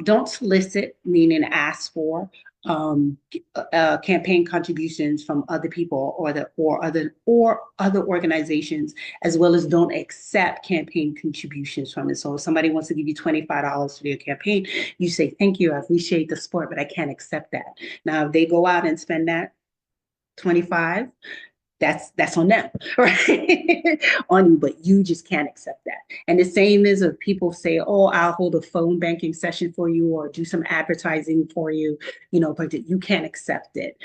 Don't solicit, meaning ask for campaign contributions from other people or other organizations, as well as don't accept campaign contributions from it. So if somebody wants to give you $25 for their campaign, you say, thank you, I appreciate the support, but I can't accept that. Now, if they go out and spend that $25, that's on them, right? On you, but you just can't accept that. And the same is if people say, oh, I'll hold a phone banking session for you or do some advertising for you, but you can't accept it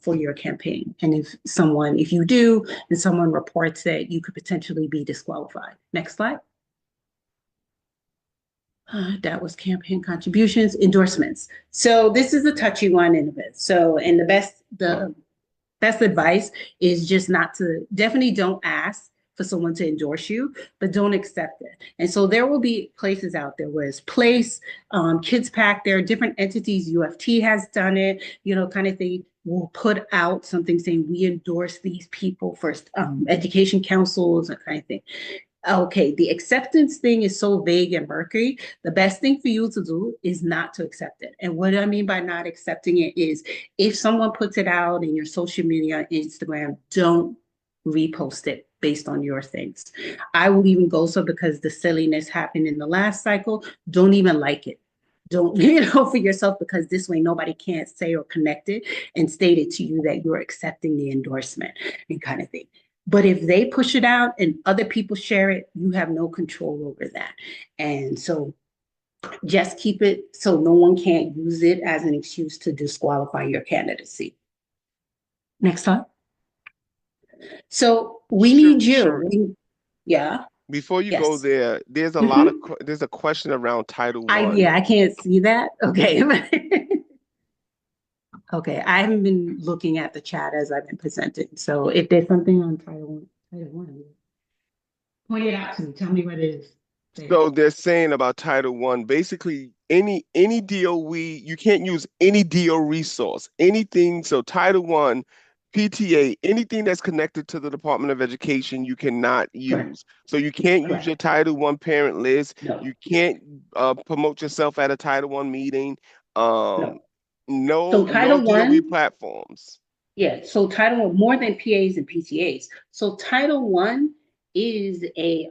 for your campaign. And if you do, and someone reports it, you could potentially be disqualified. Next slide. That was campaign contributions, endorsements. So this is a touchy one in a bit. So, and the best advice is just not to, definitely don't ask for someone to endorse you, but don't accept it. And so there will be places out there where it's Place, Kids Pack, there are different entities, UFT has done it, kind of thing. Will put out something saying we endorse these people for education councils, that kind of thing. Okay, the acceptance thing is so vague and murky. The best thing for you to do is not to accept it. And what I mean by not accepting it is if someone puts it out in your social media, Instagram, don't repost it based on your things. I will even go so because the silliness happened in the last cycle, don't even like it. Don't, for yourself, because this way nobody can't say or connect it and state it to you that you're accepting the endorsement and kind of thing. But if they push it out and other people share it, you have no control over that. And so just keep it so no one can't use it as an excuse to disqualify your candidacy. Next slide. So we need you. Yeah. Before you Yes. go there, there's a lot of there's a question around Title I. Yeah, I can't see that. Okay. Okay, I haven't been looking at the chat as I've been presenting. So if there's something on Title One, point it out to me. Tell me what it is. So they're saying about Title I, basically any DOE, you can't use any DO resource, anything. So Title I, PTA, anything that's connected to the Department of Education, you cannot use. Correct. So you can't use your Title I parent list. No. You can't promote yourself at a Title I meeting. So No Title DOE platforms. Yeah, so Title I, more than PAs and PTAs. So Title I is a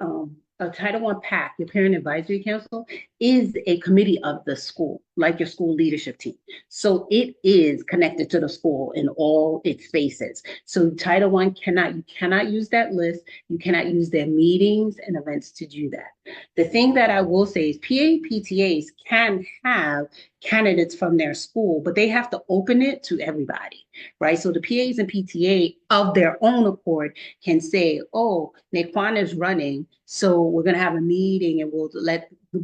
Title I PAC, your Parent Advisory Council, is a committee of the school, like your school leadership team. So it is connected to the school in all its spaces. So Title I you cannot use that list. You cannot use their meetings and events to do that. The thing that I will say is PTAs can have candidates from their school, but they have to open it to everybody, right? So the PAs and PTA of their own accord can say, oh, Naquan is running, so we're going to have a meeting and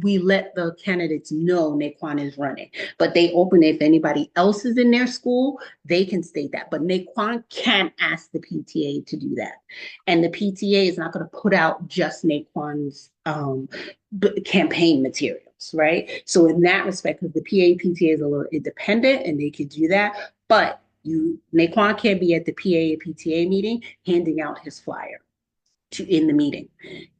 we let the candidates know Naquan is running. But they open it if anybody else is in their school, they can state that. But Naquan can't ask the PTA to do that. And the PTA is not going to put out just Naquan's campaign materials, right? So in that respect, because the PTA is a little independent and they can do that, but Naquan can't be at the PTA meeting handing out his flyer in the meeting.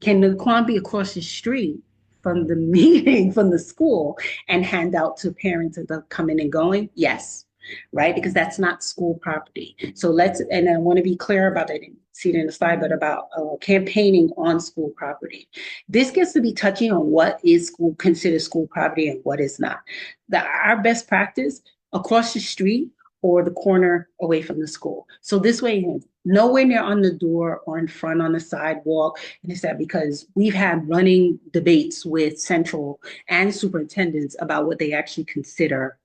Can Naquan be across the street from the meeting, from the school, and hand out to parents that are coming and going? Yes. Right? Because that's not school property. So and I want to be clear about it. I didn't see it in the slide, but about campaigning on school property. This gets to be touchy on what is considered school property and what is not. Our best practice, across the street or the corner away from the school. So this way, nowhere near on the door or in front on the sidewalk. And it's that because we've had running debates with central and superintendents about what they actually consider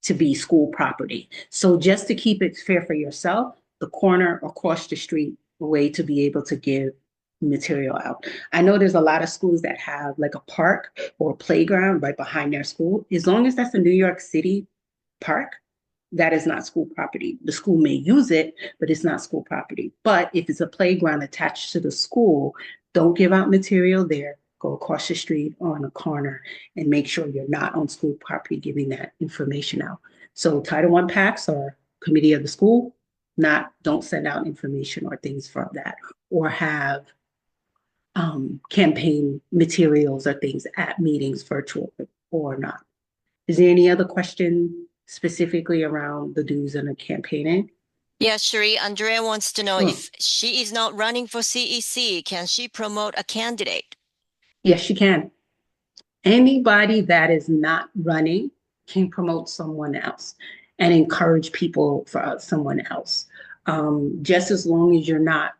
to be school property. So just to keep it fair for yourself, the corner across the street, a way to be able to give material out. I know there's a lot of schools that have like a park or a playground right behind their school. As long as that's a New York City park, that is not school property. The school may use it, but it's not school property. But if it's a playground attached to the school, don't give out material there. Go across the street or on a corner and make sure you're not on school property giving that information out. So Title I PACs are committee of the school, don't send out information or things from that, or have campaign materials or things at meetings, virtual or not. Is there any other question specifically around the dues and the campaigning? Yeah, Cherie, Andrea wants to know if she is not running for CEC, can she promote a candidate? Yes, she can. Anybody that is not running can promote someone else and encourage people for someone else. Just as long as you're not,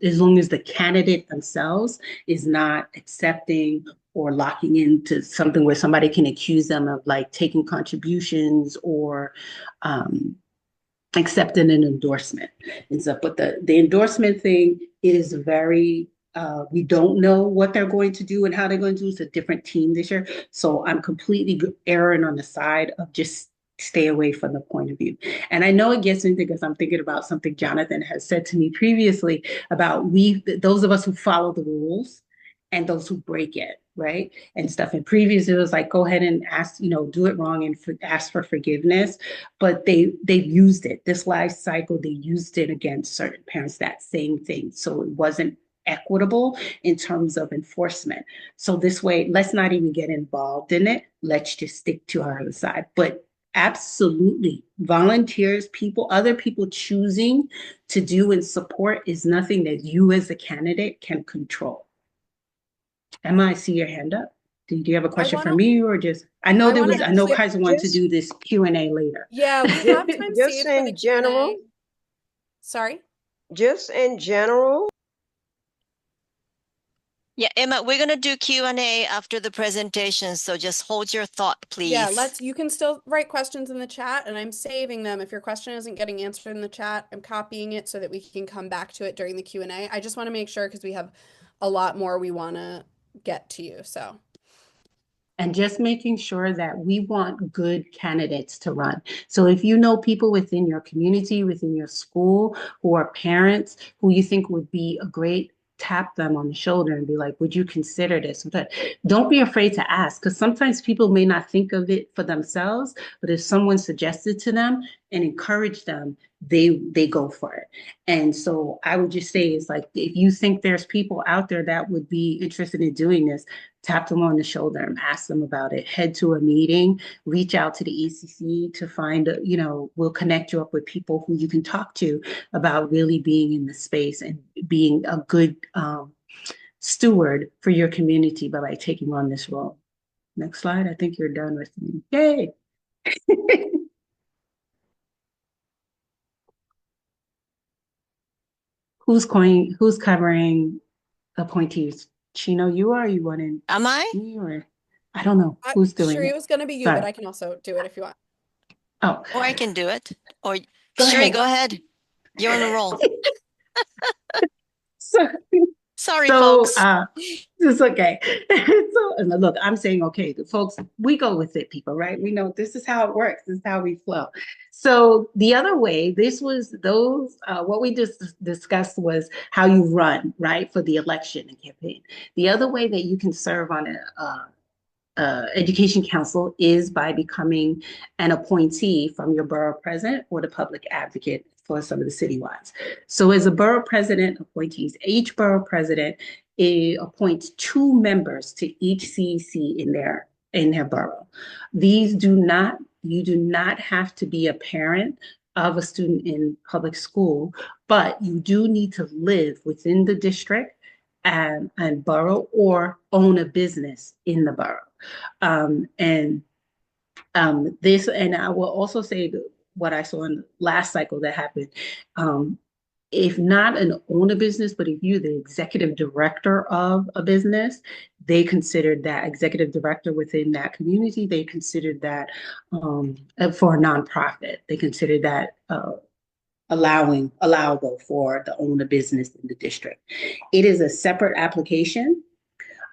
as long as the candidate themselves is not accepting or locking into something where somebody can accuse them of like taking contributions or accepting an endorsement and stuff. But the endorsement thing is very We don't know what they're going to do and how they're going to do. It's a different team this year. So I'm completely erring on the side of just stay away from the point of view. And I know it gets me because I'm thinking about something Jonathan has said to me previously about those of us who follow the rules and those who break it, right? And stuff. And previous, it was like, go ahead and ask, do it wrong and ask for forgiveness. But they've used it. This life cycle, they used it against certain parents, that same thing. So it wasn't equitable in terms of enforcement. So this way, let's not even get involved in it. Let's just stick to our other side. But absolutely, volunteers, other people choosing to do and support is nothing that you as a candidate can control. Emma, I see your hand up. Do you have a question for me or just? I know Kaiser wanted to do this Q&A later. Yeah, we have time just saved for the general. Q&A. Sorry? Just in general. Yeah, Emma, we're going to do Q&A after the presentation, so just hold your thought, please. Yeah, you can still write questions in the chat, and I'm saving them. If your question isn't getting answered in the chat, I'm copying it so that we can come back to it during the Q&A. I just want to make sure because we have a lot more we want to get to you, so. And just making sure that we want good candidates to run. So if you know people within your community, within your school, who are parents, who you think would be a great, tap them on the shoulder and be like, would you consider this? But don't be afraid to ask, because sometimes people may not think of it for themselves, but if someone suggested to them and encourage them, they go for it. And so I would just say, it's like, if you think there's people out there that would be interested in doing this, tap them on the shoulder and ask them about it. Head to a meeting, reach out to the ECC to find, we'll connect you up with people who you can talk to about really being in the space and being a good steward for your community by taking on this role. Next slide. I think you're done with me. Yay. Who's covering appointees? Chino, you are? You want to? Am I? Me or I don't know who's doing Sheree, it. it was going to be you, but I can also do it if you want. Oh, or I can do it. Or go Sheree, ahead. go ahead. You're on a roll. Sorry, so, folks. It's okay. So, look, I'm saying okay, folks. We go with it, people, right? We know this is how it works. This is how we flow. So the other way, what we just discussed was how you run, right, for the election and campaign. The other way that you can serve on education council is by becoming an appointee from your borough president or the public advocate for some of the citywides. So as a borough president appointees, each borough president appoints 2 members to each CEC in their borough. You do not have to be a parent of a student in public school, but you do need to live within the district and borough or own a business in the borough. This, and I will also say what I saw in the last cycle that happened. If not an owner business, but if you're the executive director of a business, they considered that executive director within that community, they considered that for a nonprofit, they considered that allowable for the owner business in the district. It is a separate application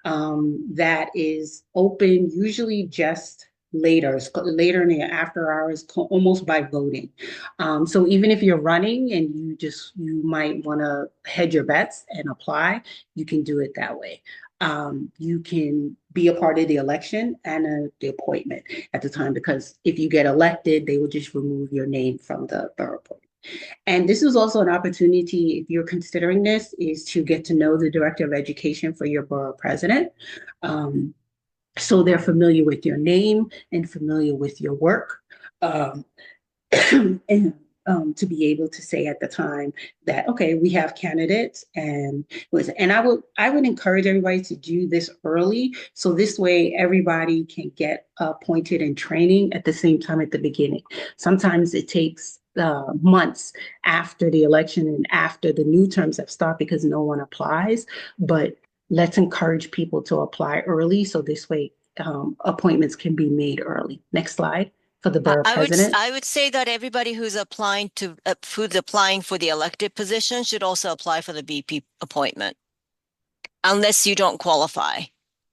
that is open usually just later in the after hours, almost by voting. So even if you're running and you might want to hedge your bets and apply, you can do it that way. You can be a part of the election and the appointment at the time, because if you get elected, they will just remove your name from the borough appointment. And this is also an opportunity, if you're considering this, is to get to know the director of education for your borough president. So they're familiar with your name and familiar with your work. And to be able to say at the time that, okay, we have candidates, and I would encourage everybody to do this early. So this way everybody can get appointed in training at the same time at the beginning. Sometimes it takes months after the election and after the new terms have started because no one applies, but let's encourage people to apply early. So this way appointments can be made early. Next slide. For the borough president. I would say that everybody who's applying for the elected position should also apply for the BP appointment. unless you don't qualify,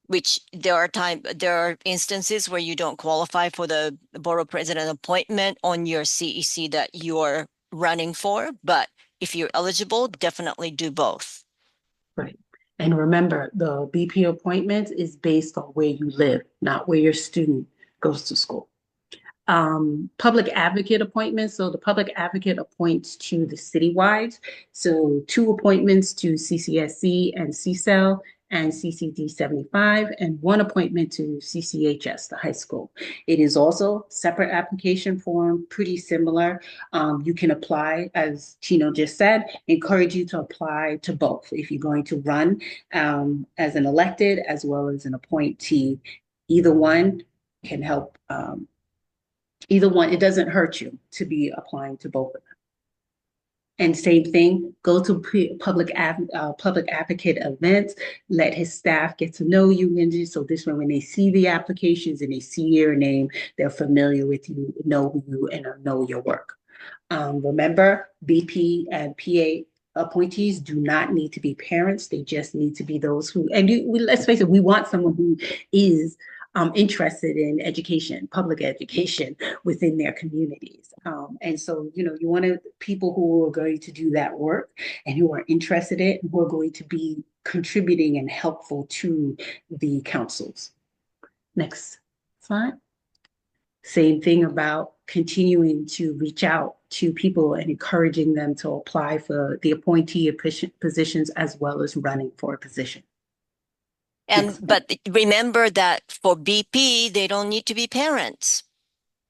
which there are instances where you don't qualify for the borough president appointment on your CEC that you're running for. But if you're eligible, definitely do both. Right. And remember, the BP appointment is based on where you live, not where your student goes to school. Public advocate appointments. So the public advocate appoints to the citywide. So 2 appointments to CCSC and CCEL and CCD 75, and 1 appointment to CCHS, the high school. It is also separate application form, pretty similar. You can apply, as Tino just said, encourage you to apply to both if you're going to run as an elected as well as an appointee. Either one can help. Either one, it doesn't hurt you to be applying to both of them. And same thing, go to public advocate events, let his staff get to know you, Lindsay, so this way when they see the applications and they see your name, they're familiar with you, know who you, and know your work. Remember, BP and PA appointees do not need to be parents. They just need to be those who, and let's face it, we want someone who is interested in education, public education within their communities. And so, you want people who are going to do that work and who are interested in it, who are going to be contributing and helpful to the councils. Next slide. Same thing about continuing to reach out to people and encouraging them to apply for the appointee positions as well as running for a position. But remember that for BP, they don't need to be parents.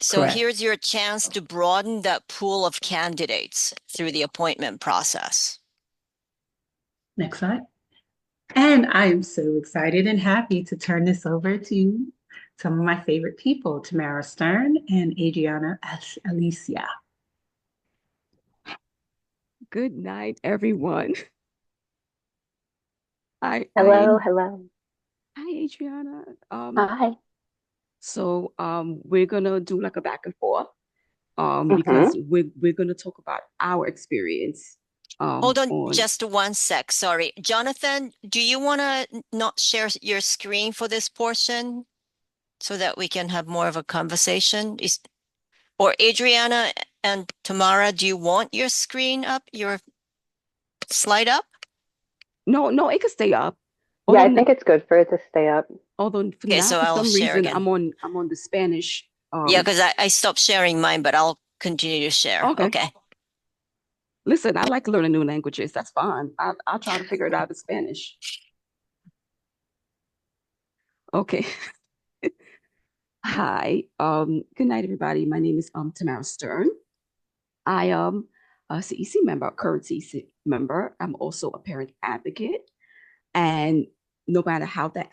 So Correct. Here's your chance to broaden that pool of candidates through the appointment process. Next slide. And I am so excited and happy to turn this over to some of my favorite people, Tamara Stern and Adriana Alicia. Good night, everyone. Hello. Hi, Adriana. Hi. So we're gonna do like a back and forth because we're gonna talk about our experience. Hold on just 1 sec. Sorry. Jonathan, do you want to not share your screen for this portion so that we can have more of a conversation? Or Adriana and Tamara, do you want your screen up, your slide up? No, it can stay up. Yeah, I think it's good for it to stay up. Although for Okay, now, so for I'll some share reason, again. I'm on the Spanish. Yeah, because I stopped sharing mine, but I'll continue to share. Okay. Listen, I like learning new languages. That's fine. I'll try to figure it out in Spanish. Okay. Hi. Good night, everybody. My name is Tamara Stern. I am a CEC member, current CEC member. I'm also a parent advocate. And no matter how that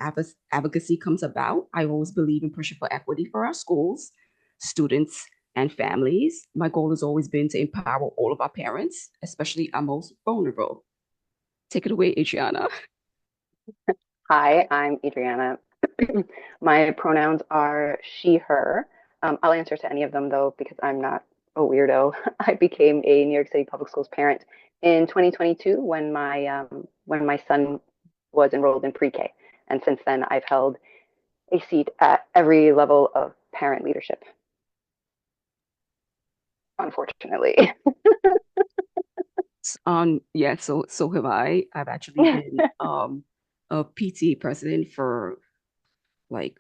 advocacy comes about, I always believe in pushing for equity for our schools, students, and families. My goal has always been to empower all of our parents, especially our most vulnerable. Take it away, Adriana. Hi, I'm Adriana. My pronouns are she, her. I'll answer to any of them though, because I'm not a weirdo. I became a New York City Public Schools parent in 2022 when my son was enrolled in pre-K. And since then, I've held a seat at every level of parent leadership. Unfortunately. Yeah, so have I. I've actually been a PT president for like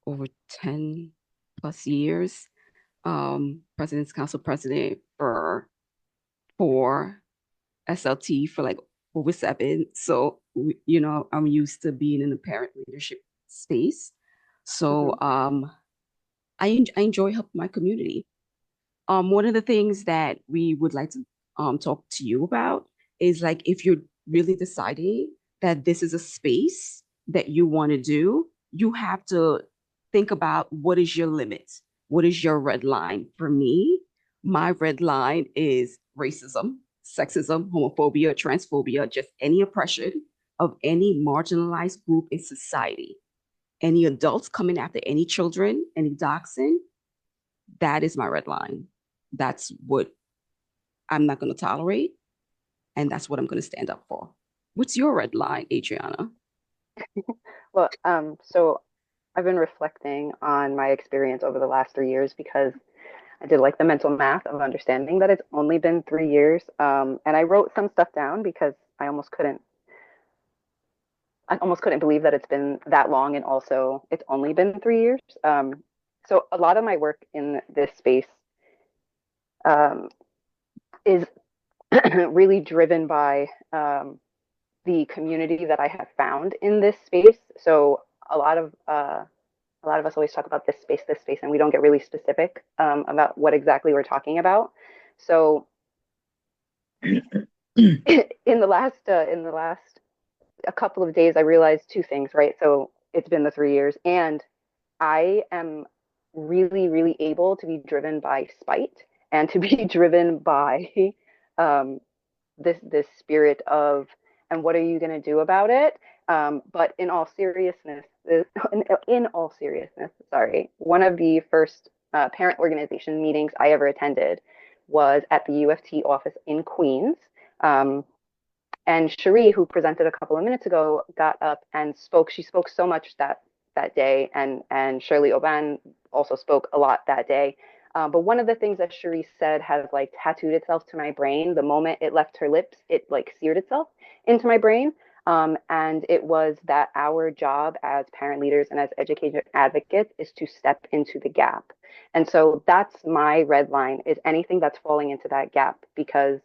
over 10 plus years. President's Council president for 4, SLT for like over 7. So, I'm used to being in the parent leadership space. So I enjoy helping my community. One of the things that we would like to talk to you about is like if you're really deciding that this is a space that you want to do, you have to think about what is your limit? What is your red line? For me, my red line is racism, sexism, homophobia, transphobia, just any oppression of any marginalized group in society. Any adults coming after any children, any doxing, that is my red line. That's what I'm not going to tolerate. And that's what I'm going to stand up for. What's your red line, Adriana? Well, so I've been reflecting on my experience over the last 3 years because I did like the mental math of understanding that it's only been 3 years. And I wrote some stuff down because I almost couldn't believe that it's been that long, and also it's only been 3 years. So a lot of my work in this space um, is really driven by the community that I have found in this space. So a lot of uh, a lot of us always talk about this space, and we don't get really specific about what exactly we're talking about. So in the last a couple of days, I realized two things, right? So it's been the 3 years, and I am really, really able to be driven by spite and to be driven by um, this spirit of, and what are you going to do about it? But in all seriousness, in all seriousness, sorry, one of the first parent organization meetings I ever attended was at the UFT office in Queens. Um, and Cherie, who presented a couple of minutes ago, got up and spoke. She spoke so much that day, and Shirley Oban also spoke a lot that day. But one of the things that Cherie said has like tattooed itself to my brain. The moment it left her lips, it like seared itself into my brain. And it was that our job as parent leaders and as education advocates is to step into the gap. And so that's my red line, is anything that's falling into that gap, because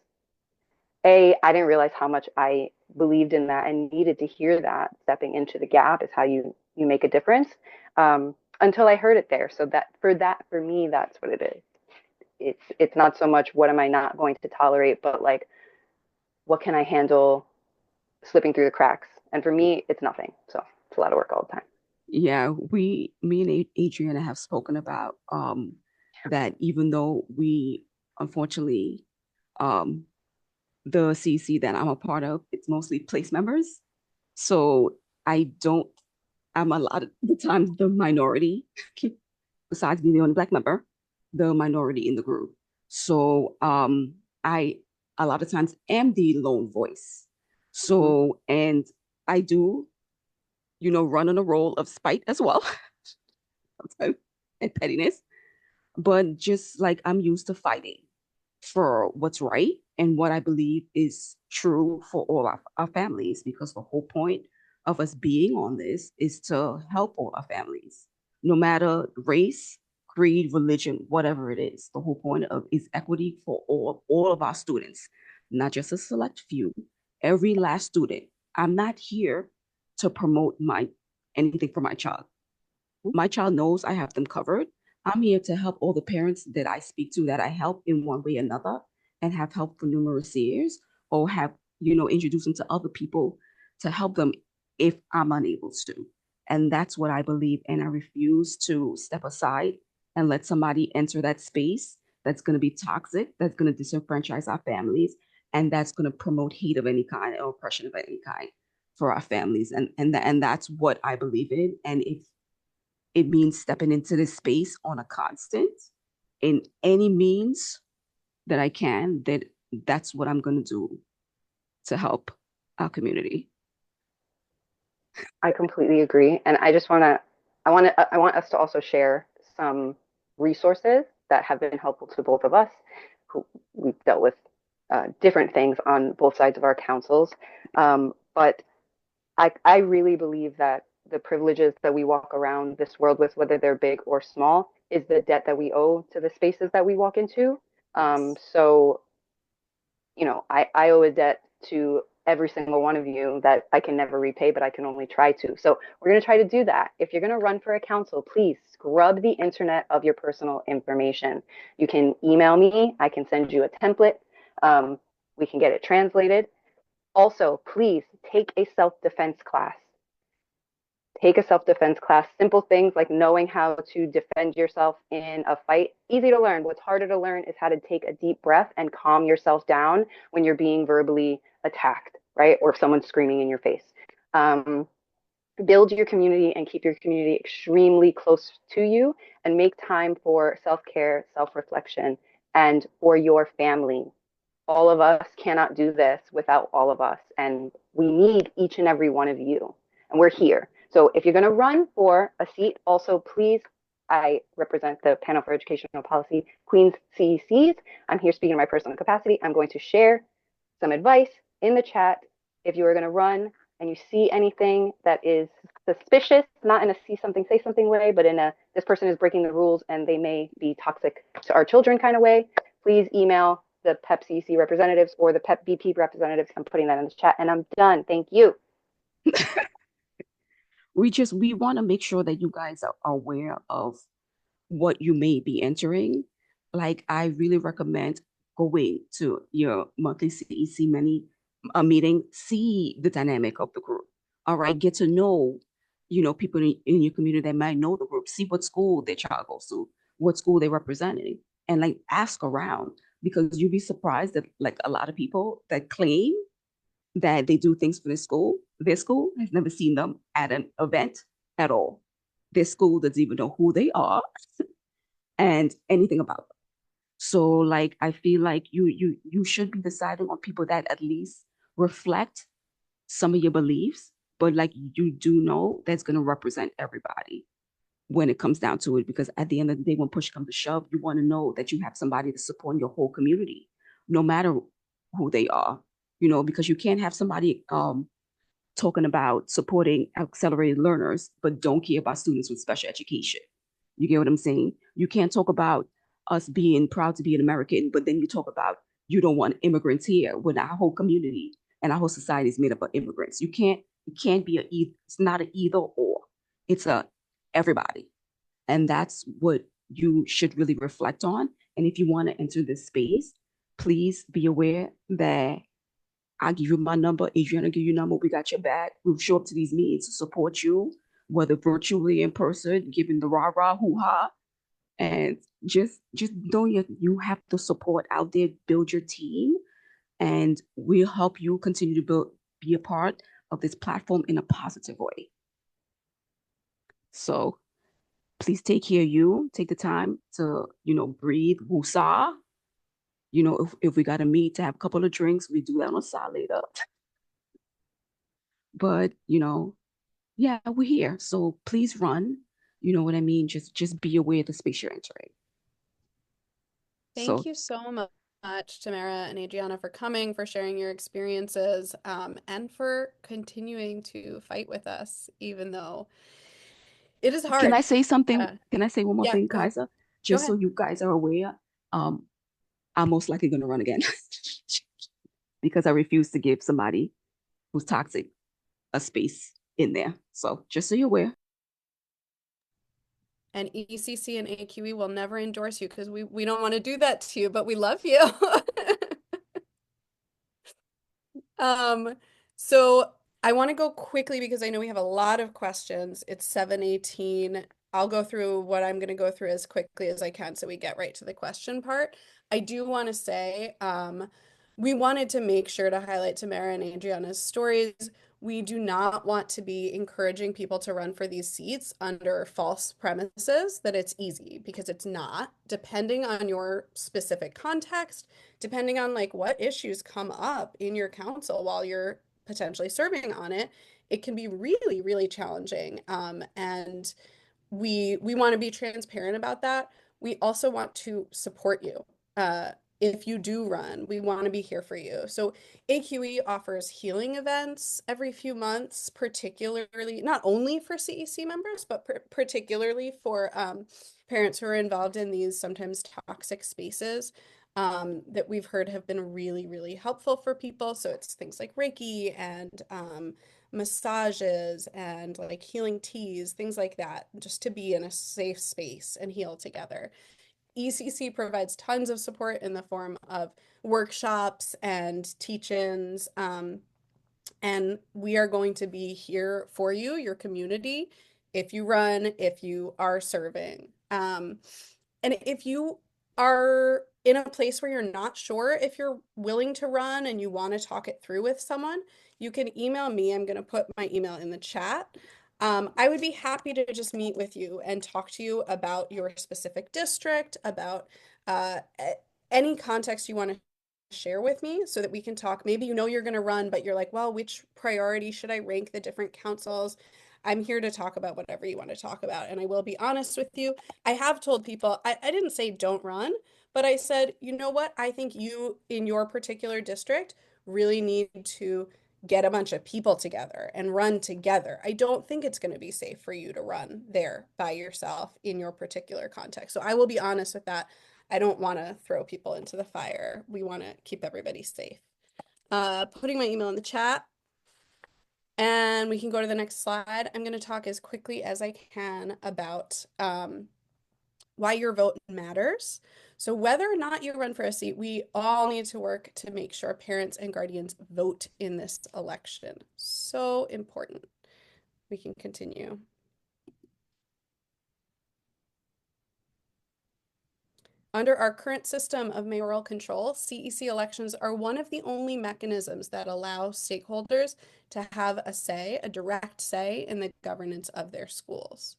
I didn't realize how much I believed in that and needed to hear that stepping into the gap is how you make a difference. Until I heard it there. So that for me, that's what it is. It's not so much what am I not going to tolerate, but like what can I handle slipping through the cracks. And for me, it's nothing. So it's a lot of work all the time. Yeah, me and Adriana have spoken about that even though we unfortunately um the CC that I'm a part of, it's mostly place members. So I don't, I'm a lot of the time the minority, besides being the only Black member, the minority in the group. So I a lot of times am the lone voice. So, and I do, run on a role of spite as well, sometimes, and pettiness, but just like I'm used to fighting for what's right and what I believe is true for all our families, because the whole point of us being on this is to help all our families, no matter race, creed, religion, whatever it is. The whole point of is equity for all of our students, not just a select few, every last student. I'm not here to promote my anything for my child. My child knows I have them covered. I'm here to help all the parents that I speak to, that I help in one way or another, and have helped for numerous years, or have, introduced them to other people to help them if I'm unable to. And that's what I believe. And I refuse to step aside and let somebody enter that space that's going to be toxic, that's going to disenfranchise our families, and that's going to promote hate of any kind or oppression of any kind for our families. And that's what I believe in. And if it means stepping into this space on a constant in any means that I can, that's what I'm going to do to help our community. I completely agree. And I want us to also share some resources that have been helpful to both of us, who we've dealt with different things on both sides of our councils. But I really believe that the privileges that we walk around this world with, whether they're big or small, is the debt that we owe to the spaces that we walk into. So, I owe a debt to every single one of you that I can never repay, but I can only try to. So we're going to try to do that. If you're going to run for a council, please scrub the internet of your personal information. You can email me. I can send you a template. We can get it translated. Also, please take a self-defense class. Take a self-defense class. Simple things like knowing how to defend yourself in a fight. Easy to learn. What's harder to learn is how to take a deep breath and calm yourself down when you're being verbally attacked, right? Or if someone's screaming in your face. Build your community and keep your community extremely close to you, and make time for self-care, self-reflection, and for your family. all of us cannot do this without all of us. And we need each and every one of you. And we're here. So if you're going to run for a seat, also please, I represent the Panel for Educational Policy, Queens CECs. I'm here speaking in my personal capacity. I'm going to share some advice in the chat. If you are going to run and you see anything that is suspicious, not in a see something, say something way, but in a this person is breaking the rules and they may be toxic to our children kind of way, please email the PEP CEC representatives or the PEP BP representatives. I'm putting that in the chat and I'm done. Thank you. We want to make sure that you guys are aware of what you may be entering. Like, I really recommend going to your monthly CEC meeting, see the dynamic of the group. All right, get to know, people in your community that might know the group. See what school their child goes to, what school they're representing, and like ask around, because you'd be surprised that like a lot of people that claim that they do things for their school has never seen them at an event at all. Their school doesn't even know who they are and anything about them. So like I feel like you should be deciding on people that at least reflect some of your beliefs, but like you do know that's going to represent everybody when it comes down to it. Because at the end of the day, when push comes to shove, you want to know that you have somebody to support your whole community, no matter who they are, because you can't have somebody talking about supporting accelerated learners, but don't care about students with special education. You get what I'm saying? You can't talk about us being proud to be an American, but then you talk about you don't want immigrants here when our whole community and our whole society is made up of immigrants. It can't be it's not an either or. It's a everybody. And that's what you should really reflect on. And if you want to enter this space, please be aware that I'll give you my number. Adriana, give you your number. We got your back. We'll show up to these meetings to support you, whether virtually, in person, giving the rah-rah, hoo-ha. And just know you have the support out there. Build your team, and we'll help you continue to be a part of this platform in a positive way. So please take care of you. Take the time to, breathe, woosah. If we got to meet to have a couple of drinks, we do that on a side later. But, yeah, we're here. So please run. You know what I mean? Just be aware of the space you're entering. Thank you so much, Tamara and Adriana, for coming, for sharing your experiences, and for continuing to fight with us, even though it is hard. Can I say something? Can I say one more thing, go ahead. Kaiser? Just so you guys are aware, I'm most likely going to run again because I refuse to give somebody who's toxic a space in there. So just so you're aware. And ECC and AQE will never endorse you because we don't want to do that to you, but we love you. So I want to go quickly because I know we have a lot of questions. It's 7:18. I'll go through what I'm going to go through as quickly as I can so we get right to the question part. I do want to say, we wanted to make sure to highlight Tamara and Adriana's stories. We do not want to be encouraging people to run for these seats under false premises that it's easy, because it's not. Depending on your specific context, depending on like what issues come up in your council while you're potentially serving on it, it can be really, really challenging. And we want to be transparent about that. We also want to support you. If you do run, we want to be here for you. So AQE offers healing events every few months, particularly not only for CEC members, but particularly for parents who are involved in these sometimes toxic spaces, that we've heard have been really, really helpful for people. So it's things like Reiki and massages and like healing teas, things like that, just to be in a safe space and heal together. ECC provides tons of support in the form of workshops and teach-ins, and we are going to be here for you, your community, if you run, if you are serving. And if you are in a place where you're not sure if you're willing to run and you want to talk it through with someone, you can email me. I'm going to put my email in the chat. I would be happy to just meet with you and talk to you about your specific district, about any context you want to share with me so that we can talk. Maybe you know you're going to run, but you're like, well, which priority should I rank the different councils? I'm here to talk about whatever you want to talk about. And I will be honest with you. I have told people, I didn't say don't run, but I said, you know what? I think you, in your particular district, really need to get a bunch of people together and run together. I don't think it's going to be safe for you to run there by yourself in your particular context. So I will be honest with that. I don't want to throw people into the fire. We want to keep everybody safe. Putting my email in the chat, and we can go to the next slide. I'm going to talk as quickly as I can about why your vote matters. So whether or not you run for a seat, we all need to work to make sure parents and guardians vote in this election. So important. We can continue. Under our current system of mayoral control, CEC elections are one of the only mechanisms that allow stakeholders to have a say, a direct say in the governance of their schools.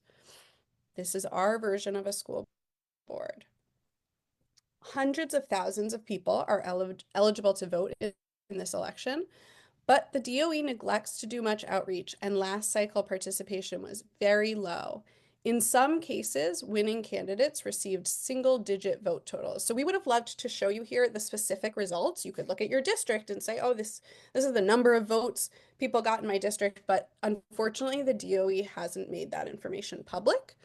This is our version of a school board. Hundreds of thousands of people are eligible to vote in this election, but the DOE neglects to do much outreach, and last cycle participation was very low. In some cases, winning candidates received single-digit vote totals. So we would have loved to show you here the specific results. You could look at your district and say, oh, this is the number of votes people got in my district, but unfortunately, the DOE hasn't made that information public.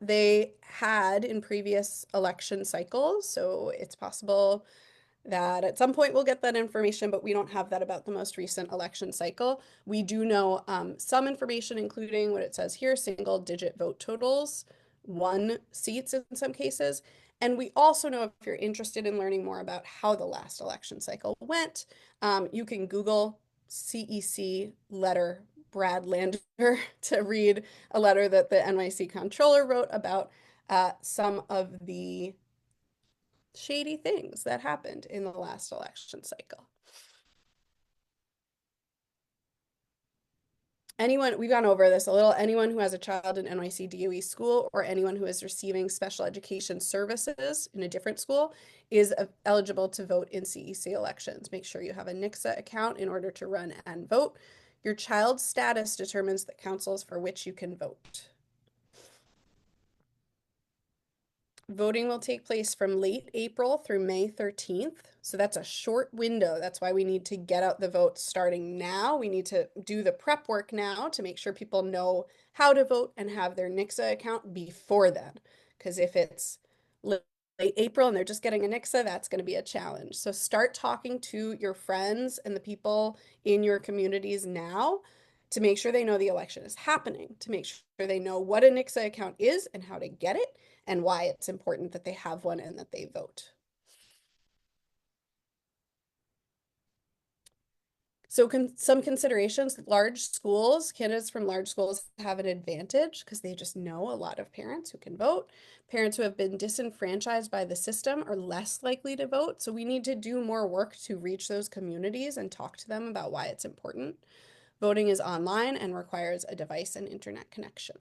They had in previous election cycles, so it's possible that at some point we'll get that information, but we don't have that about the most recent election cycle. We do know some information, including what it says here, single digit vote totals, 1 seats in some cases. And we also know, if you're interested in learning more about how the last election cycle went, you can Google CEC letter Brad Lander to read a letter that the NYC comptroller wrote about some of the shady things that happened in the last election cycle. We've gone over this a little, anyone who has a child in NYC DOE school or anyone who is receiving special education services in a different school is eligible to vote in CEC elections. Make sure you have a NICSA account in order to run and vote. Your child's status determines the councils for which you can vote. Voting will take place from late April through May 13th. So that's a short window. That's why we need to get out the votes starting now. We need to do the prep work now to make sure people know how to vote and have their NICSA account before then. Because if it's late April and they're just getting a NICSA, that's going to be a challenge. So start talking to your friends and the people in your communities now to make sure they know the election is happening, to make sure they know what a NICSA account is and how to get it, and why it's important that they have one and that they vote. So some considerations, large schools, candidates from large schools have an advantage because they just know a lot of parents who can vote. Parents who have been disenfranchised by the system are less likely to vote. So we need to do more work to reach those communities and talk to them about why it's important. Voting is online and requires a device and internet connection.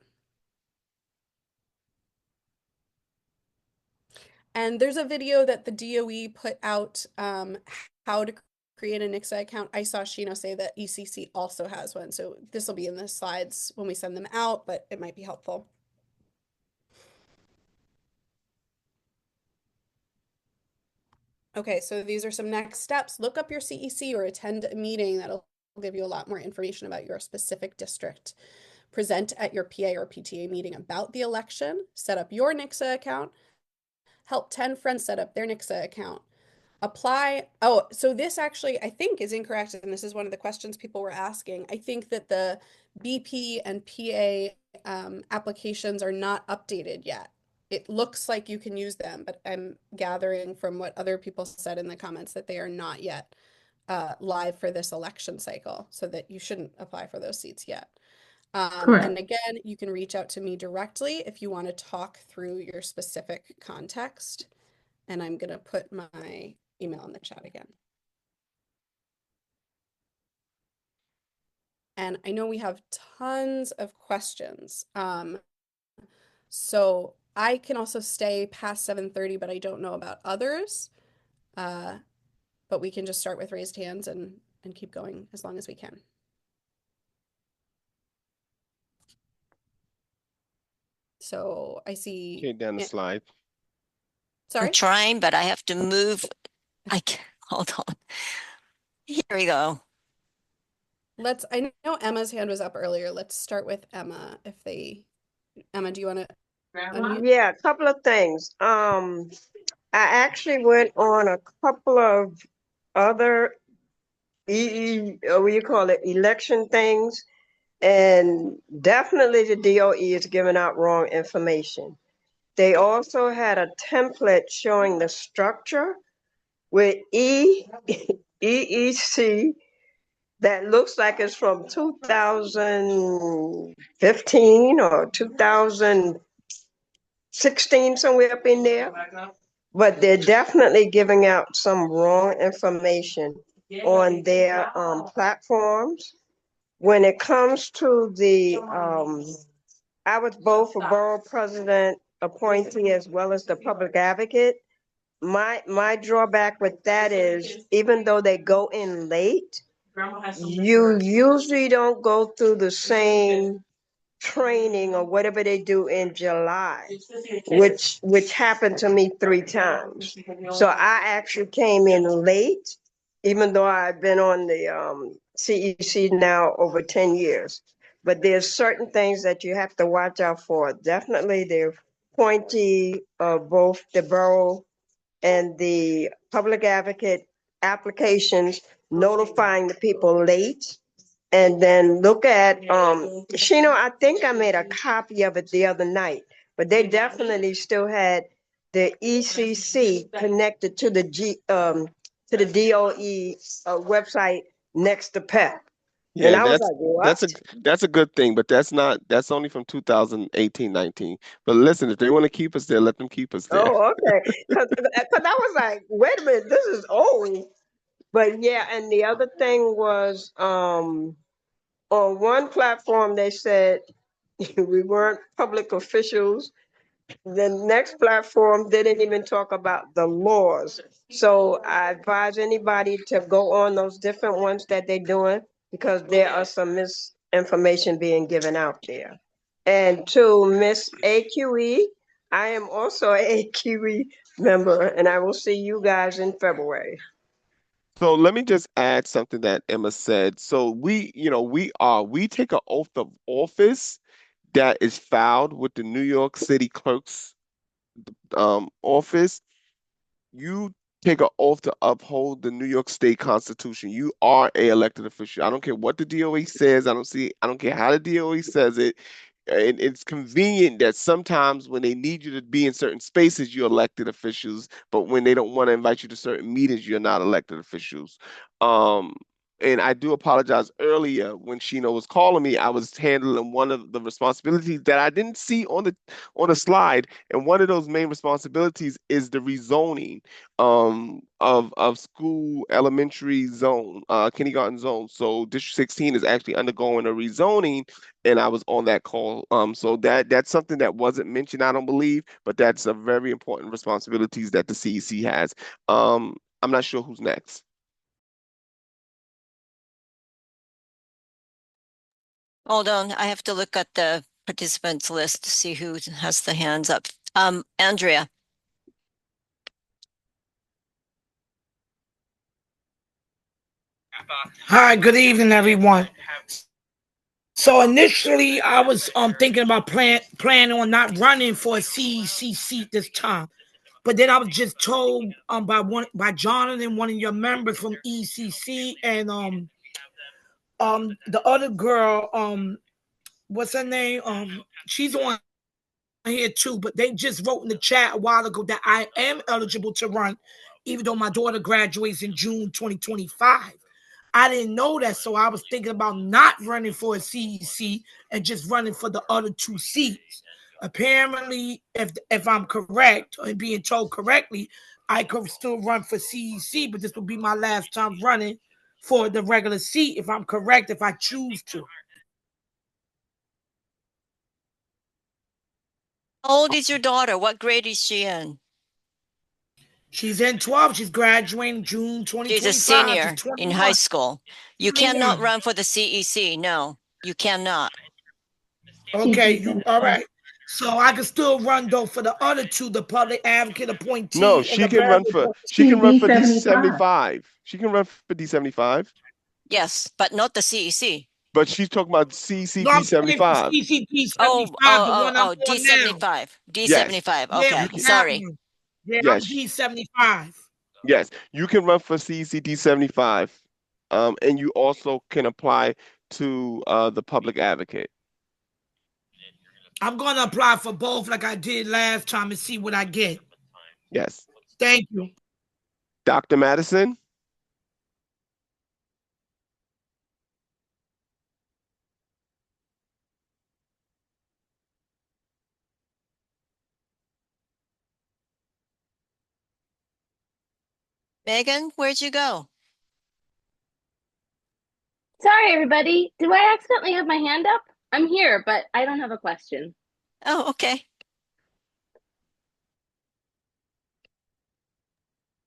And there's a video that the DOE put out how to create a NICSA account. I saw Shino say that ECC also has one. So this will be in the slides when we send them out, but it might be helpful. Okay, so these are some next steps. Look up your CEC or attend a meeting that'll give you a lot more information about your specific district. Present at your PA or PTA meeting about the election. Set up your NICSA account. Help 10 friends set up their NICSA account. Apply. Oh, so this actually, I think, is incorrect. And this is one of the questions people were asking. I think that the BP and PA applications are not updated yet. It looks like you can use them, but I'm gathering from what other people said in the comments that they are not yet live for this election cycle, so that you shouldn't apply for those seats yet. And again, you can reach out to me directly if you want to talk through your specific context. And I'm going to put my email in the chat again. And I know we have tons of questions. So I can also stay past 7:30, but I don't know about others. but we can just start with raised hands and keep going as long as we can. So I see. Okay, down the slide. Sorry? I'm trying, but I have to move. I can't, hold on. Here we go. I know Emma's hand was up earlier. Let's start with Emma. Emma, do you want to unmute? Yeah, a couple of things. I actually went on a couple of other what do you call it, election things, and definitely the DOE is giving out wrong information. They also had a template showing the structure with EEC that looks like it's from 2015 or 2016, somewhere up in there. But they're definitely giving out some wrong information on their platforms. When it comes to the, I was both a borough president appointee as well as the public advocate. My drawback with that is, even though they go in late, you usually don't go through the same training or whatever they do in July, which happened to me 3 times. So I actually came in late, even though I've been on the CEC now over 10 years. But there's certain things that you have to watch out for. Definitely the appointee of both the borough and the public advocate applications, notifying the people late. And then look at, Shino, I think I made a copy of it the other night, but they definitely still had the ECC connected to the to the DOE website next to PEP. Yeah, And I was like, what? that's a good thing, but that's only from 2018-19. But listen, if they want to keep us there, let them keep us there. Oh, okay. Cause I was like, wait a minute, this is old. But yeah, and the other thing was, on one platform, they said we weren't public officials. The next platform didn't even talk about the laws. So I advise anybody to go on those different ones that they're doing, because there are some misinformation being given out there. And to Miss AQE, I am also an AQE member, and I will see you guys in February. So let me just add something that Emma said. So we take an oath of office that is filed with the New York City Clerk's office. You take an oath to uphold the New York State Constitution. You are a elected official. I don't care what the DOE says. I don't care how the DOE says it. And it's convenient that sometimes when they need you to be in certain spaces, you're elected officials, but when they don't want to invite you to certain meetings, you're not elected officials. Um, and I do apologize earlier when Sheena was calling me, I was handling one of the responsibilities that I didn't see on the slide. And one of those main responsibilities is the rezoning of school elementary zone, kindergarten zone. So District 16 is actually undergoing a rezoning, and I was on that call. So that's something that wasn't mentioned, I don't believe, but that's a very important responsibilities that the CEC has. I'm not sure who's next. Hold on. I have to look at the participants list to see who has the hands up. Andrea. Hi, good evening, everyone. So initially, I was thinking about planning on not running for a CEC seat this time, but then I was just told by Jonathan, one of your members from ECC, and the other girl, what's her name? She's on here too, but they just wrote in the chat a while ago that I am eligible to run, even though my daughter graduates in June 2025. I didn't know that, so I was thinking about not running for a CEC and just running for the other 2 seats. Apparently, if I'm correct and being told correctly, I could still run for CEC, but this will be my last time running for the regular seat, if I'm correct, if I choose to. How old is your daughter? What grade is she in? She's in 12th. She's graduating June She's a 2025. She's senior in high 21. school. You cannot run for the CEC. No, you cannot. Okay, all right. So I can still run though for the other two, the public advocate No, appointee and she the can run for paralegal. she can run for D75. D75. She can run for D75, Yes, but not the CEC. but she's talking about No, I'm saying for CCD75. CCD Oh, 75, the one I'm on now. D75. Yes, D75. Yeah, Okay, for that sorry. one. Yeah, I'm yes, D75. yes. You can run for CCD75, and you also can apply to the public advocate. I'm going to apply for both like I did last time and see what I get. Yes. Thank you. Dr. Madison? Megan, where'd you go? Sorry, everybody. Do I accidentally have my hand up? I'm here, but I don't have a question. Oh, okay.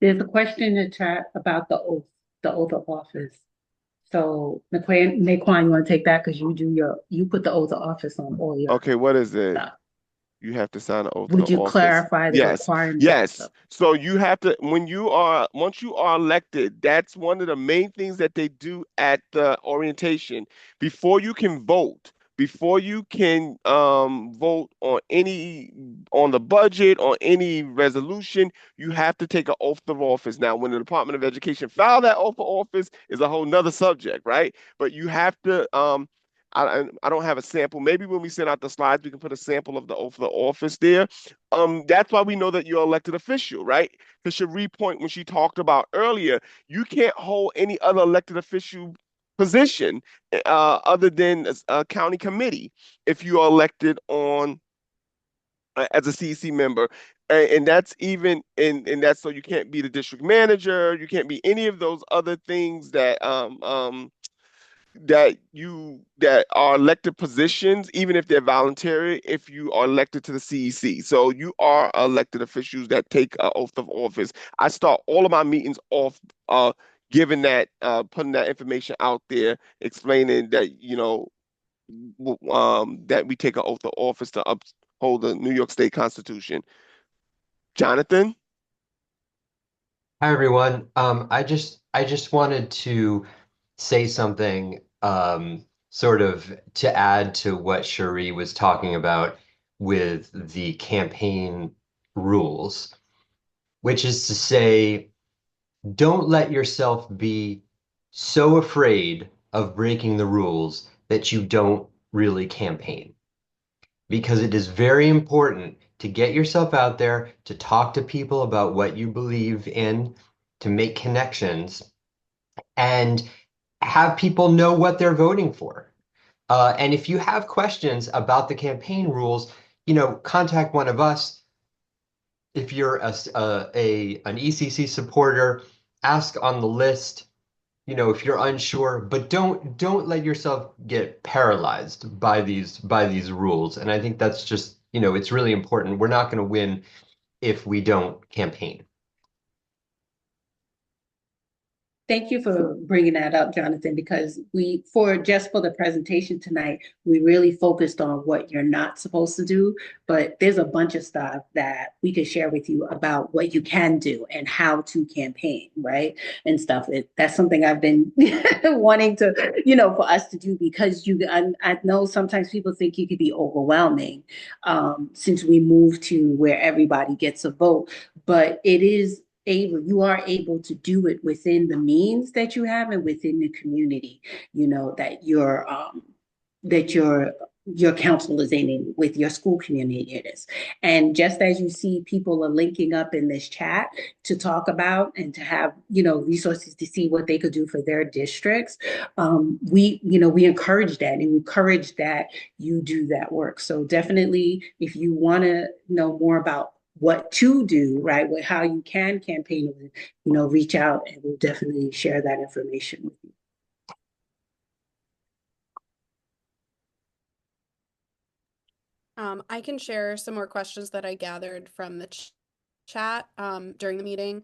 There's a question in the chat about the oath of office. So Naquan, you want to take that because you put the oath of office on all your Okay, what is it? stuff. You have to sign an oath Would of you office. clarify the Yes, requirements? yes. So you have to, once you are elected, that's one of the main things that they do at the orientation. Before you can vote, before you can vote on the budget, on any resolution, you have to take an oath of office. Now, when the Department of Education file that oath of office is a whole nother subject, right? But you have to I don't have a sample. Maybe when we send out the slides, we can put a sample of the oath of the office there. That's why we know that you're elected official, right? To Cherie point when she talked about earlier, you can't hold any other elected official position other than a county committee if you are elected on as a CEC member. And that's even and that's so you can't be the district manager, you can't be any of those other things that are elected positions, even if they're voluntary, if you are elected to the CEC. So you are elected officials that take an oath of office. I start all of my meetings off giving that, putting that information out there, explaining that, that we take an oath of office to uphold the New York State Constitution. Jonathan? Hi everyone. I just wanted to say something sort of to add to what Cherie was talking about with the campaign rules, which is to say, don't let yourself be so afraid of breaking the rules that you don't really campaign. Because it is very important to get yourself out there, to talk to people about what you believe in, to make connections, and have people know what they're voting for. And if you have questions about the campaign rules, contact one of us. If you're an ECC supporter, ask on the list. If you're unsure, but don't let yourself get paralyzed by these rules. And I think that's just, it's really important. We're not going to win if we don't campaign. Thank you for bringing that up, Jonathan, because for the presentation tonight, we really focused on what you're not supposed to do, but there's a bunch of stuff that we could share with you about what you can do and how to campaign, right? And stuff. That's something I've been wanting to, for us to do because I know sometimes people think it could be overwhelming since we moved to where everybody gets a vote, but you are able to do it within the means that you have and within the community, that your council is in with your school community it is. And just as you see people are linking up in this chat to talk about and to have, resources to see what they could do for their districts, we encourage that and encourage that you do that work. So definitely, if you want to know more about what to do, right? With how you can campaign, reach out and we'll definitely share that information with you. I can share some more questions that I gathered from the chat during the meeting.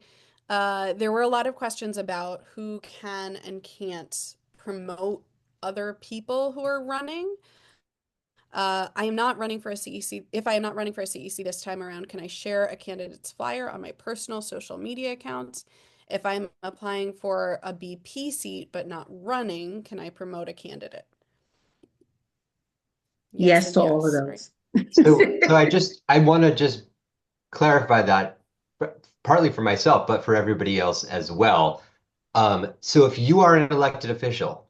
There were a lot of questions about who can and can't promote other people who are running. I am not running for a CEC. If I am not running for a CEC this time around, can I share a candidate's flyer on my personal social media accounts? If I'm applying for a BP seat but not running, can I promote a candidate? Yes to all of those. Right? So I want to just clarify that partly for myself, but for everybody else as well. So if you are an elected official,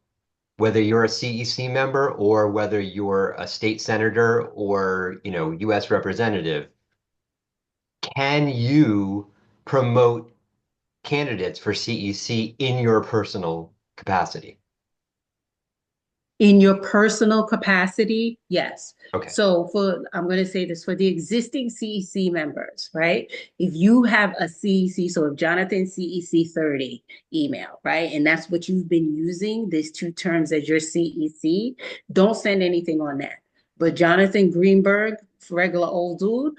whether you're a CEC member or whether you're a state senator or, US representative, can you promote candidates for CEC in your personal capacity? In your personal capacity, yes. Okay. So I'm going to say this for the existing CEC members, right? If you have a CEC, so if Jonathan CEC 30 email, right? And that's what you've been using, these 2 terms as your CEC, don't send anything on that. But Jonathan Greenberg, regular old dude,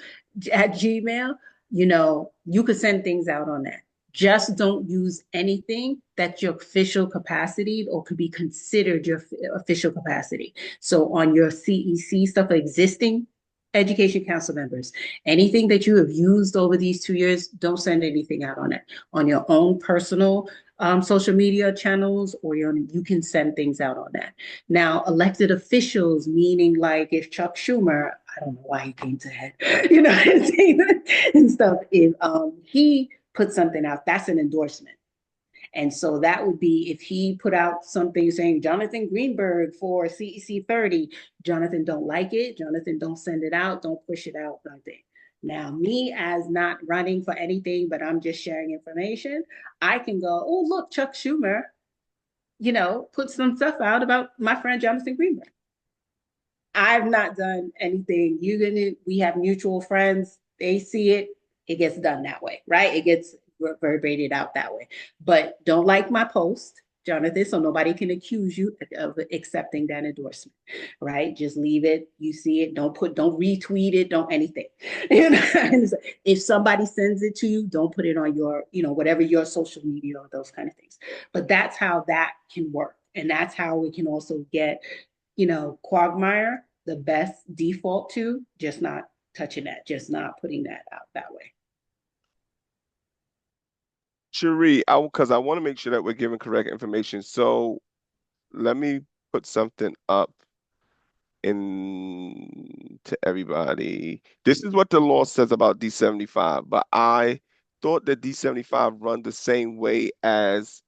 at Gmail, you could send things out on that. Just don't use anything that's your official capacity or could be considered your official capacity. So on your CEC stuff, existing education council members, anything that you have used over these 2 years, don't send anything out on it. On your own personal social media channels, or you can send things out on that. Now, elected officials, meaning like if Chuck Schumer, I don't know why he came to head, and stuff, if he put something out, that's an endorsement. And so that would be if he put out something saying Jonathan Greenberg for CEC 30, Jonathan don't like it, Jonathan don't send it out, don't push it out, nothing. Now, me as not running for anything, but I'm just sharing information, I can go, oh, look, Chuck Schumer, put some stuff out about my friend Jonathan Greenberg. I've not done anything. We have mutual friends, they see it, it gets done that way, right? It gets reverberated out that way. But don't like my post, Jonathan, so nobody can accuse you of accepting that endorsement, right? Just leave it. You see it. Don't retweet it. Don't anything. If somebody sends it to you, don't put it on your, whatever your social media or those kind of things. But that's how that can work. And that's how we can also get, Quagmire, the best default to just not touching that, just not putting that out that way. Cherie, because I want to make sure that we're giving correct information. So let me put something up to everybody. This is what the law says about D75, but I thought that D75 run the same way as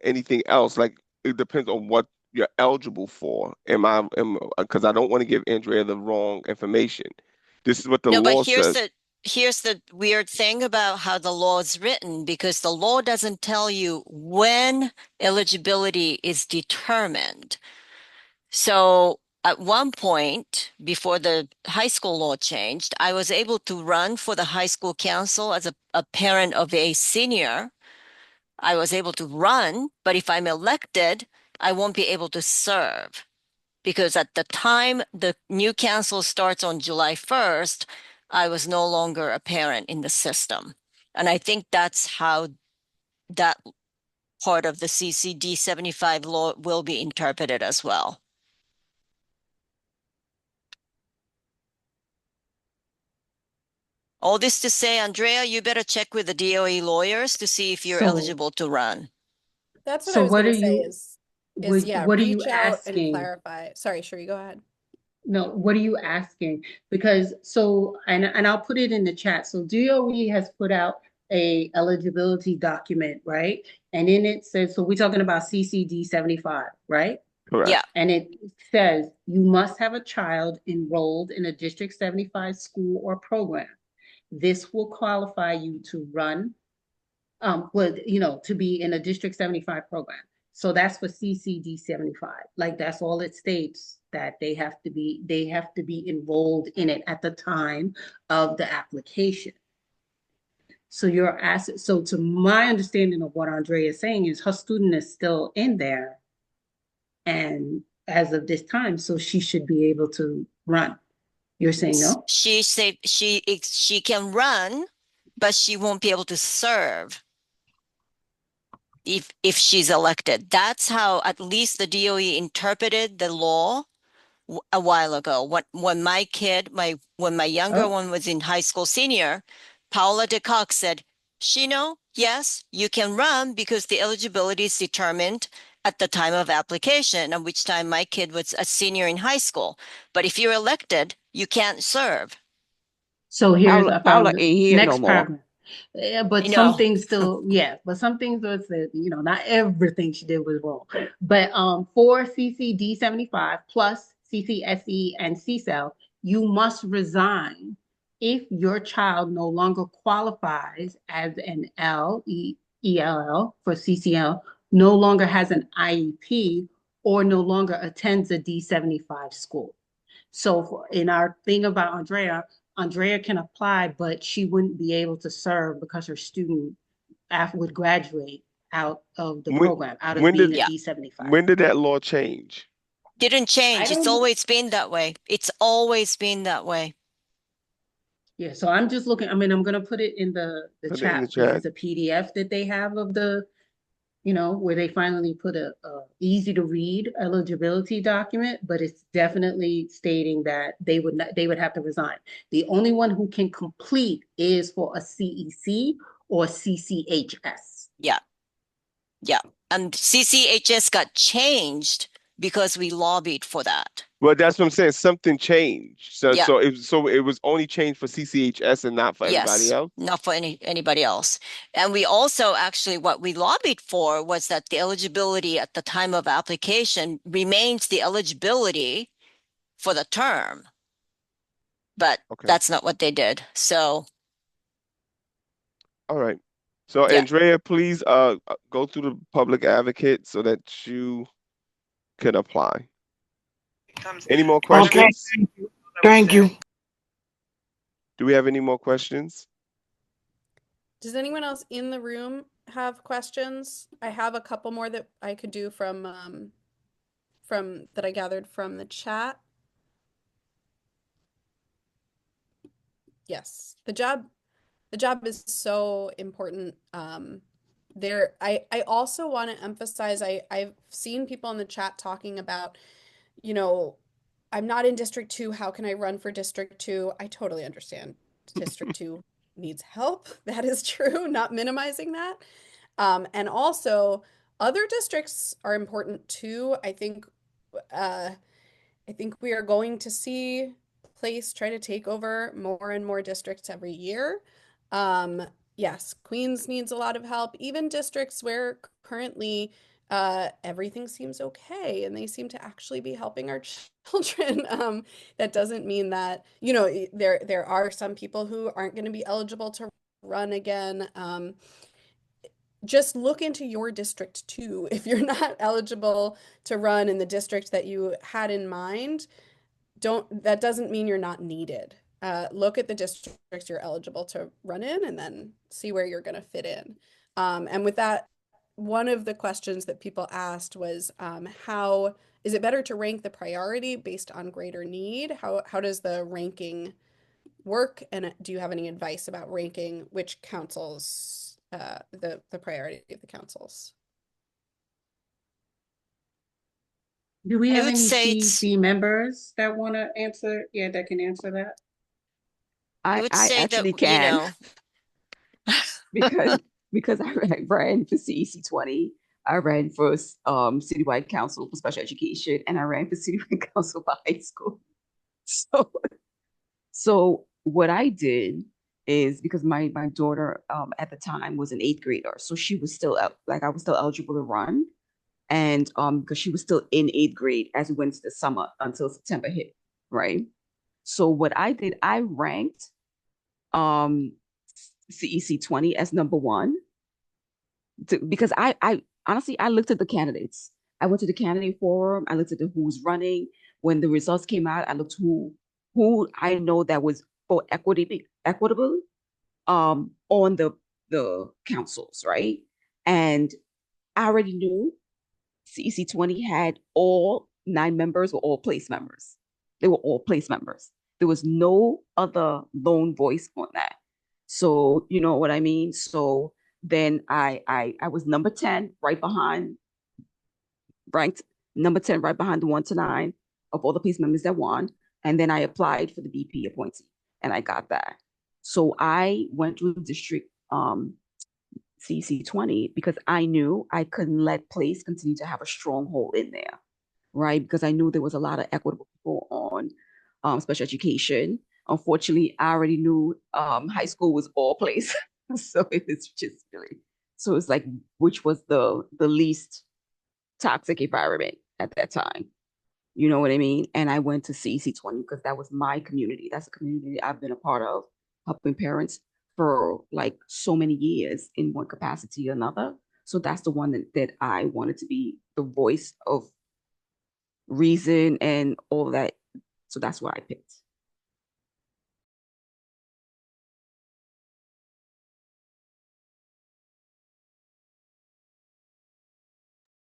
anything else. Like it depends on what you're eligible for. Because I don't want to give Andrea the wrong information. This is what the No, law but says. here's the weird thing about how the law is written, because the law doesn't tell you when eligibility is determined. So at one point, before the high school law changed, I was able to run for the high school council as a parent of a senior. I was able to run, but if I'm elected, I won't be able to serve. Because at the time the new council starts on July 1st, I was no longer a parent in the system. And I think that's how that part of the CCD 75 law will be interpreted as well. All this to say, Andrea, you better check with the DOE lawyers to see if you're eligible to run. That's what I was going to say what are you reach out and asking? clarify. Sorry, Cherie, go ahead. No, what are you asking? Because and I'll put it in the chat. So DOE has put out a eligibility document, right? And in it says, so we're talking about CCD 75, right? Correct. Yeah. And it says you must have a child enrolled in a District 75 school or program. This will qualify you to run, to be in a District 75 program. So that's for CCD 75. Like that's all it states, that they have to be enrolled in it at the time of the application. So so to my understanding of what Andrea is saying is her student is still in there, and as of this time, so she should be able to run. You're saying no? She said she can run, but she won't be able to serve if she's elected. That's how at least the DOE interpreted the law a while ago. When my younger Oh, one was in high school senior, Paula DeCock said, Shino, yes, you can run because the eligibility is determined at the time of application, at which time my kid was a senior in high school. But if you're elected, you can't serve. so here's Paula, I Paula found ain't here no next more. paragraph. Yeah, but You some know, things still, yeah, but some things was that, not everything she did was wrong. But for CCD 75 plus CCSE and CCEL, you must resign if your child no longer qualifies as an ELL for CCL, no longer has an IEP, or no longer attends a D75 school. So in our thing about Andrea can apply, but she wouldn't be able to serve because her student would graduate out of the When program, out of when being did a yeah, D75. when did that law change? didn't I change. It's don't, always been that way. It's always been that way. yeah, so I'm just looking, I'm gonna put it in the Put it in chat the because chat. it's a PDF that they have of where they finally put a easy to read eligibility document, but it's definitely stating that they would have to resign. The only one who can complete is for a CEC or CCHS. Yeah. Yeah. And CCHS got changed because we lobbied for that. Well, that's what I'm saying. Something changed. So Yeah. it was only changed for CCHS and not for everybody Yes. else. Not for anybody else. And we also actually, what we lobbied for was that the eligibility at the time of application remains the eligibility for the term. But Okay. that's not what they did. So, All right. So yeah. Andrea, please go through the public advocate so that you can apply. Any more Okay, questions? thank you. Thank you. Do we have any more questions? Does anyone else in the room have questions? I have a couple more that I could do from that I gathered from the chat. Yes, the job is so important. I also want to emphasize, I've seen people in the chat talking about, I'm not in District 2. How can I run for District 2? I totally understand. District 2 needs help. That is true, not minimizing that. And also, other districts are important too. I think we are going to see Place try to take over more and more districts every year. Yes, Queens needs a lot of help. Even districts where currently everything seems okay and they seem to actually be helping our children. That doesn't mean that, there are some people who aren't going to be eligible to run again. Just look into your district too. If you're not eligible to run in the district that you had in mind, that doesn't mean you're not needed. Look at the districts you're eligible to run in and then see where you're going to fit in. And with that, one of the questions that people asked was, how is it better to rank the priority based on greater need? How does the ranking work? And do you have any advice about ranking which councils, the priority of the councils? Do we I have would any say it's, CEC members that want to answer? Yeah, that can answer that. I I would I say that, actually can because I ran for CEC 20. I ran for Citywide Council for Special Education, and I ran for Citywide Council for High School. So what I did is because my daughter at the time was an eighth grader, so she was still I was still eligible to run, and because she was still in eighth grade as we went into the summer until September hit, right? So what I did, I ranked um CEC 20 as number one because I honestly I looked at the candidates. I went to the candidate forum. I looked at who was running. When the results came out, I looked who I know that was for equitable on the councils, right? And I already knew CEC 20 had all 9 members were all place members. They were all place members. There was no other lone voice on that. So you know what I mean? So then I was number 10, right behind, ranked number 10, right behind the 1 to 9 of all the police members that won. And then I applied for the BP appointee and I got that. So I went through district CC20 because I knew I couldn't let place continue to have a stronghold in there, right? Because I knew there was a lot of equitable people on special education. Unfortunately, I already knew high school was all place. So it's just really, so it's like, which was the least toxic environment at that time. You know what I mean? And I went to CC20 because that was my community. That's a community I've been a part of, helping parents for like so many years in one capacity or another. So that's the one that I wanted to be the voice of reason and all that. So that's what I picked.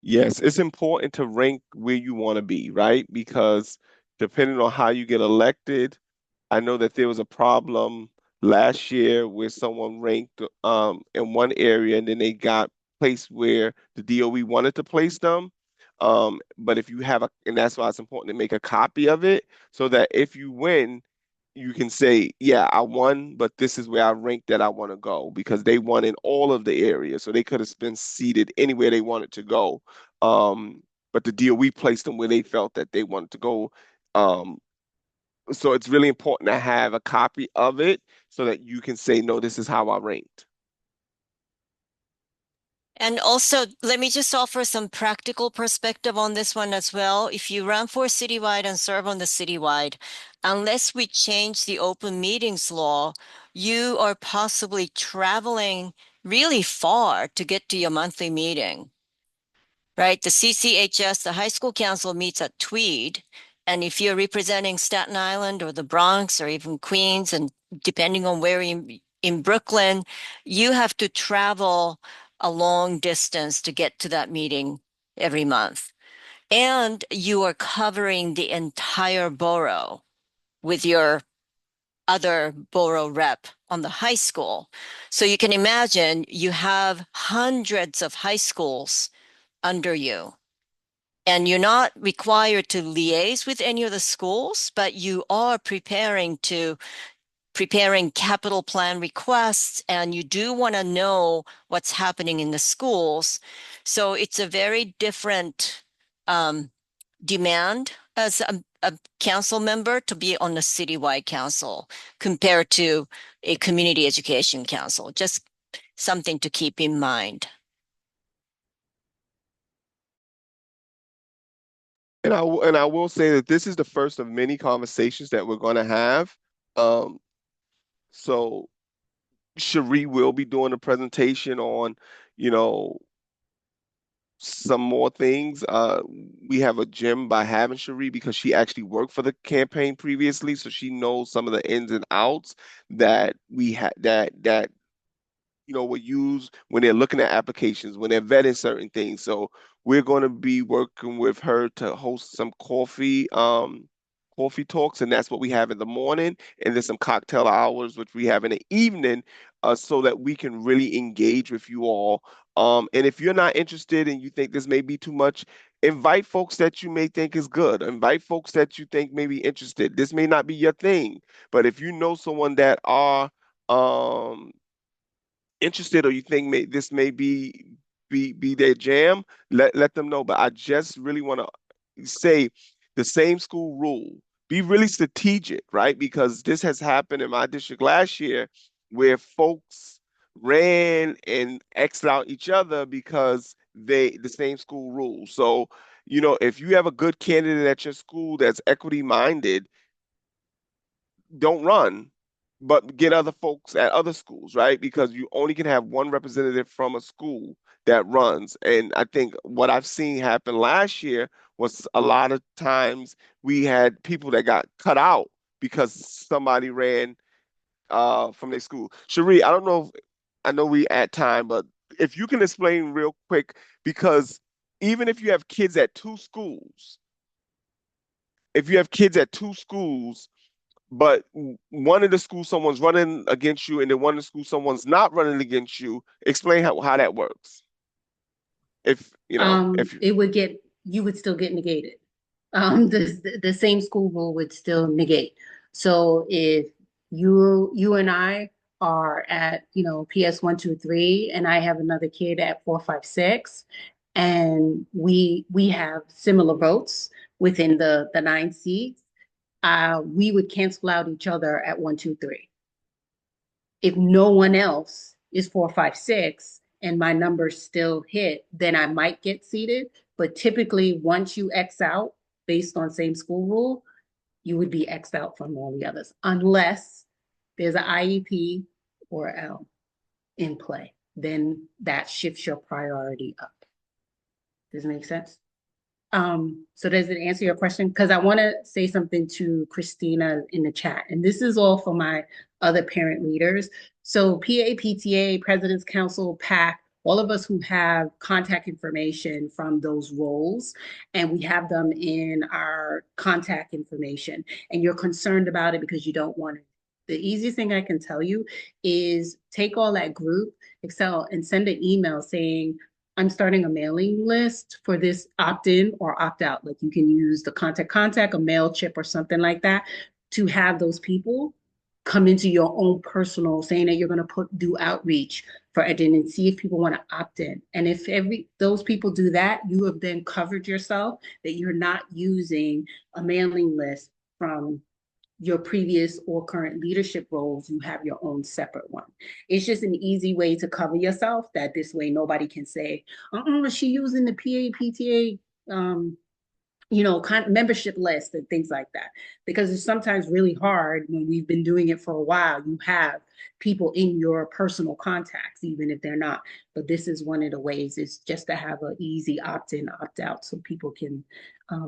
Yes, it's important to rank where you want to be, right? Because depending on how you get elected, I know that there was a problem last year where someone ranked in one area and then they got placed where the DOE wanted to place them. But if you have and that's why it's important to make a copy of it so that if you win, you can say, yeah, I won, but this is where I ranked that I want to go because they won in all of the areas. So they could have been seated anywhere they wanted to go. But the DOE placed them where they felt that they wanted to go. Um, so it's really important to have a copy of it so that you can say, no, this is how I ranked. And also, let me just offer some practical perspective on this one as well. If you run for citywide and serve on the citywide, unless we change the open meetings law, you are possibly traveling really far to get to your monthly meeting, right? The CCHS, the high school council, meets at Tweed. And if you're representing Staten Island or the Bronx or even Queens, and depending on where in Brooklyn, you have to travel a long distance to get to that meeting every month. And you are covering the entire borough with your other borough rep on the high school. So you can imagine you have hundreds of high schools under you. And you're not required to liaise with any of the schools, but you are preparing capital plan requests, and you do want to know what's happening in the schools. So it's a very different demand as a council member to be on the citywide council compared to a community education council. Just something to keep in mind. And I will say that this is the first of many conversations that we're going to have. So Cherie will be doing a presentation on, you know, some more things. We have a gem by having Cherie because she actually worked for the campaign previously, so she knows some of the ins and outs that we had that will use when they're looking at applications, when they're vetting certain things. So we're going to be working with her to host some coffee talks, and that's what we have in the morning, and there's some cocktail hours, which we have in the evening, so that we can really engage with you all. And if you're not interested and you think this may be too much, invite folks that you may think is good. Invite folks that you think may be interested. This may not be your thing, but if you know someone that are um interested or you think this may be their jam, let them know. But I just really want to say the same school rule. Be really strategic, right? Because this has happened in my district last year where folks ran and X'd out each other because the same school rules. So, if you have a good candidate at your school that's equity minded, don't run, but get other folks at other schools, right? Because you only can have one representative from a school that runs. And I think what I've seen happen last year was a lot of times we had people that got cut out because somebody ran from their school. Cherie, I know we at time, but if you can explain real quick, because even if you have kids at two schools, if you have kids at two schools, but one of the schools someone's running against you, and then one of the schools someone's not running against you. Explain how that works. If you know, if It would get, you would still get negated. The same school rule would still negate. So if you and I are at, PS 1, 2, 3, and I have another kid at 4, 5, 6, and we have similar votes within the 9 seats, we would cancel out each other at 1, 2, 3. If no one else is 4, 5, 6 and my numbers still hit, then I might get seated. But typically, once you X out based on same school rule, you would be X'd out from all the others, unless there's an IEP or L in play. Then that shifts your priority up. Does it make sense? So does it answer your question? Because I want to say something to Christina in the chat, and this is all for my other parent leaders. So PA, PTA, President's Council, PAC, all of us who have contact information from those roles, and we have them in our contact information, and you're concerned about it because you don't want it. The easiest thing I can tell you is take all that group Excel and send an email saying, I'm starting a mailing list for this opt-in or opt-out. Like you can use the contact, a mail chip or something like that to have those people come into your own personal, saying that you're going to do outreach for it and see if people want to opt in. And if those people do that, you have then covered yourself that you're not using a mailing list from your previous or current leadership roles. You have your own separate one. It's just an easy way to cover yourself, that this way nobody can say, she using the PA, PTA, membership list and things like that. Because it's sometimes really hard when we've been doing it for a while. You have people in your personal contacts, even if they're not. But this is one of the ways, is just to have an easy opt-in, opt-out, so people can,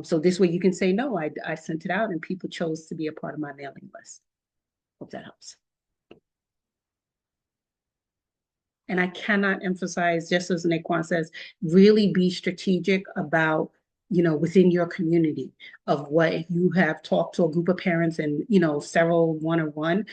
so this way you can say, no, I sent it out and people chose to be a part of my mailing list. Hope that helps. And I cannot emphasize, just as Naquan says, really be strategic about, within your community of what, if you have talked to a group of parents and, several one-on-one,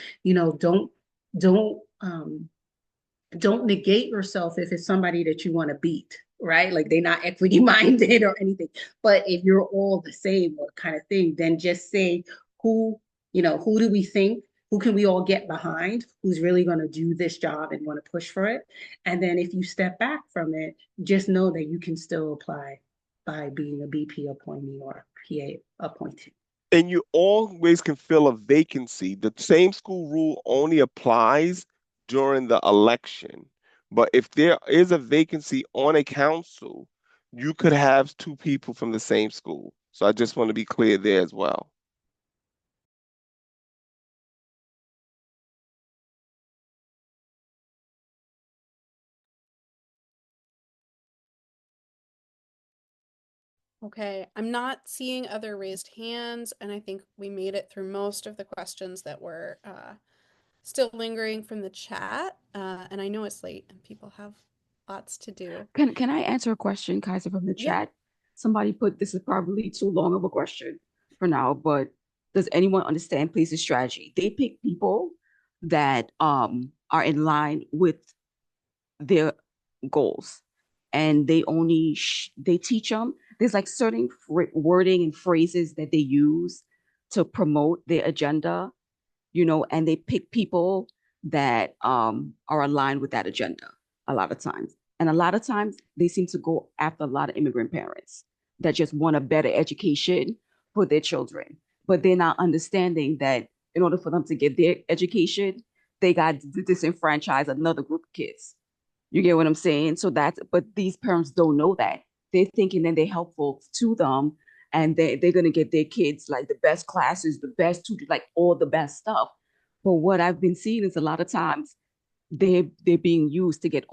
don't negate yourself if it's somebody that you want to beat, right? Like they're not equity minded or anything. But if you're all the same or kind of thing, then just say who do we think, who can we all get behind, who's really going to do this job and want to push for it. And then if you step back from it, just know that you can still apply by being a BP appointee or PA appointee. And you always can fill a vacancy. The same school rule only applies during the election. But if there is a vacancy on a council, you could have two people from the same school. So I just want to be clear there as well. Okay, I'm not seeing other raised hands, and I think we made it through most of the questions that were still lingering from the chat. And I know it's late and people have lots to do. Can I answer a question, Kaiser, from the Yeah. chat? Somebody put, this is probably too long of a question for now, but does anyone understand police's strategy? They pick people that are in line with their goals, and they only they teach them. There's like certain wording and phrases that they use to promote their agenda, and they pick people that are aligned with that agenda a lot of times. And a lot of times they seem to go after a lot of immigrant parents that just want a better education for their children. But they're not understanding that in order for them to get their education, they got to disenfranchise another group of kids. You get what I'm saying? So but these parents don't know that. They're thinking that they're helpful to them, and they're going to get their kids like the best classes, the best tutor, like all the best stuff. But what I've been seeing is a lot of times they're being used to get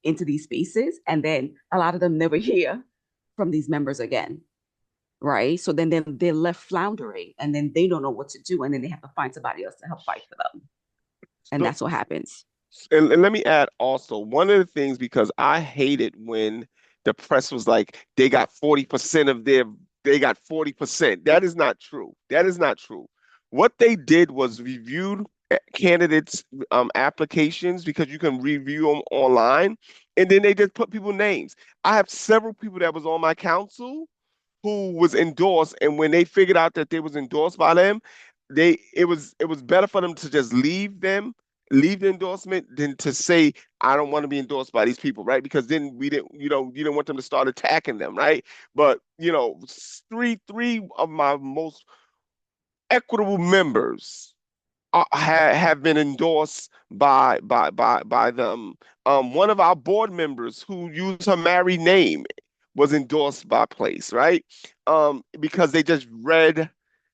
into these spaces, and then a lot of them never hear from these members again, right? So then they're left floundering, and then they don't know what to do, and then they have to find somebody else to help fight for them, and that's what happens. And let me add also, one of the things, because I hated when the press was like, they got 40% of they got 40%. That is not true. That is not true. What they did was reviewed candidates' applications because you can review them online, and then they just put people names. I have several people that was on my council who was endorsed, and when they figured out that they was endorsed by them, it was better for them to just leave the endorsement than to say I don't want to be endorsed by these people, right? Because then we didn't, you didn't want them to start attacking them, right? But three of my most equitable members have been endorsed by them. One of our board members who used her married name was endorsed by Place, right? Because they just read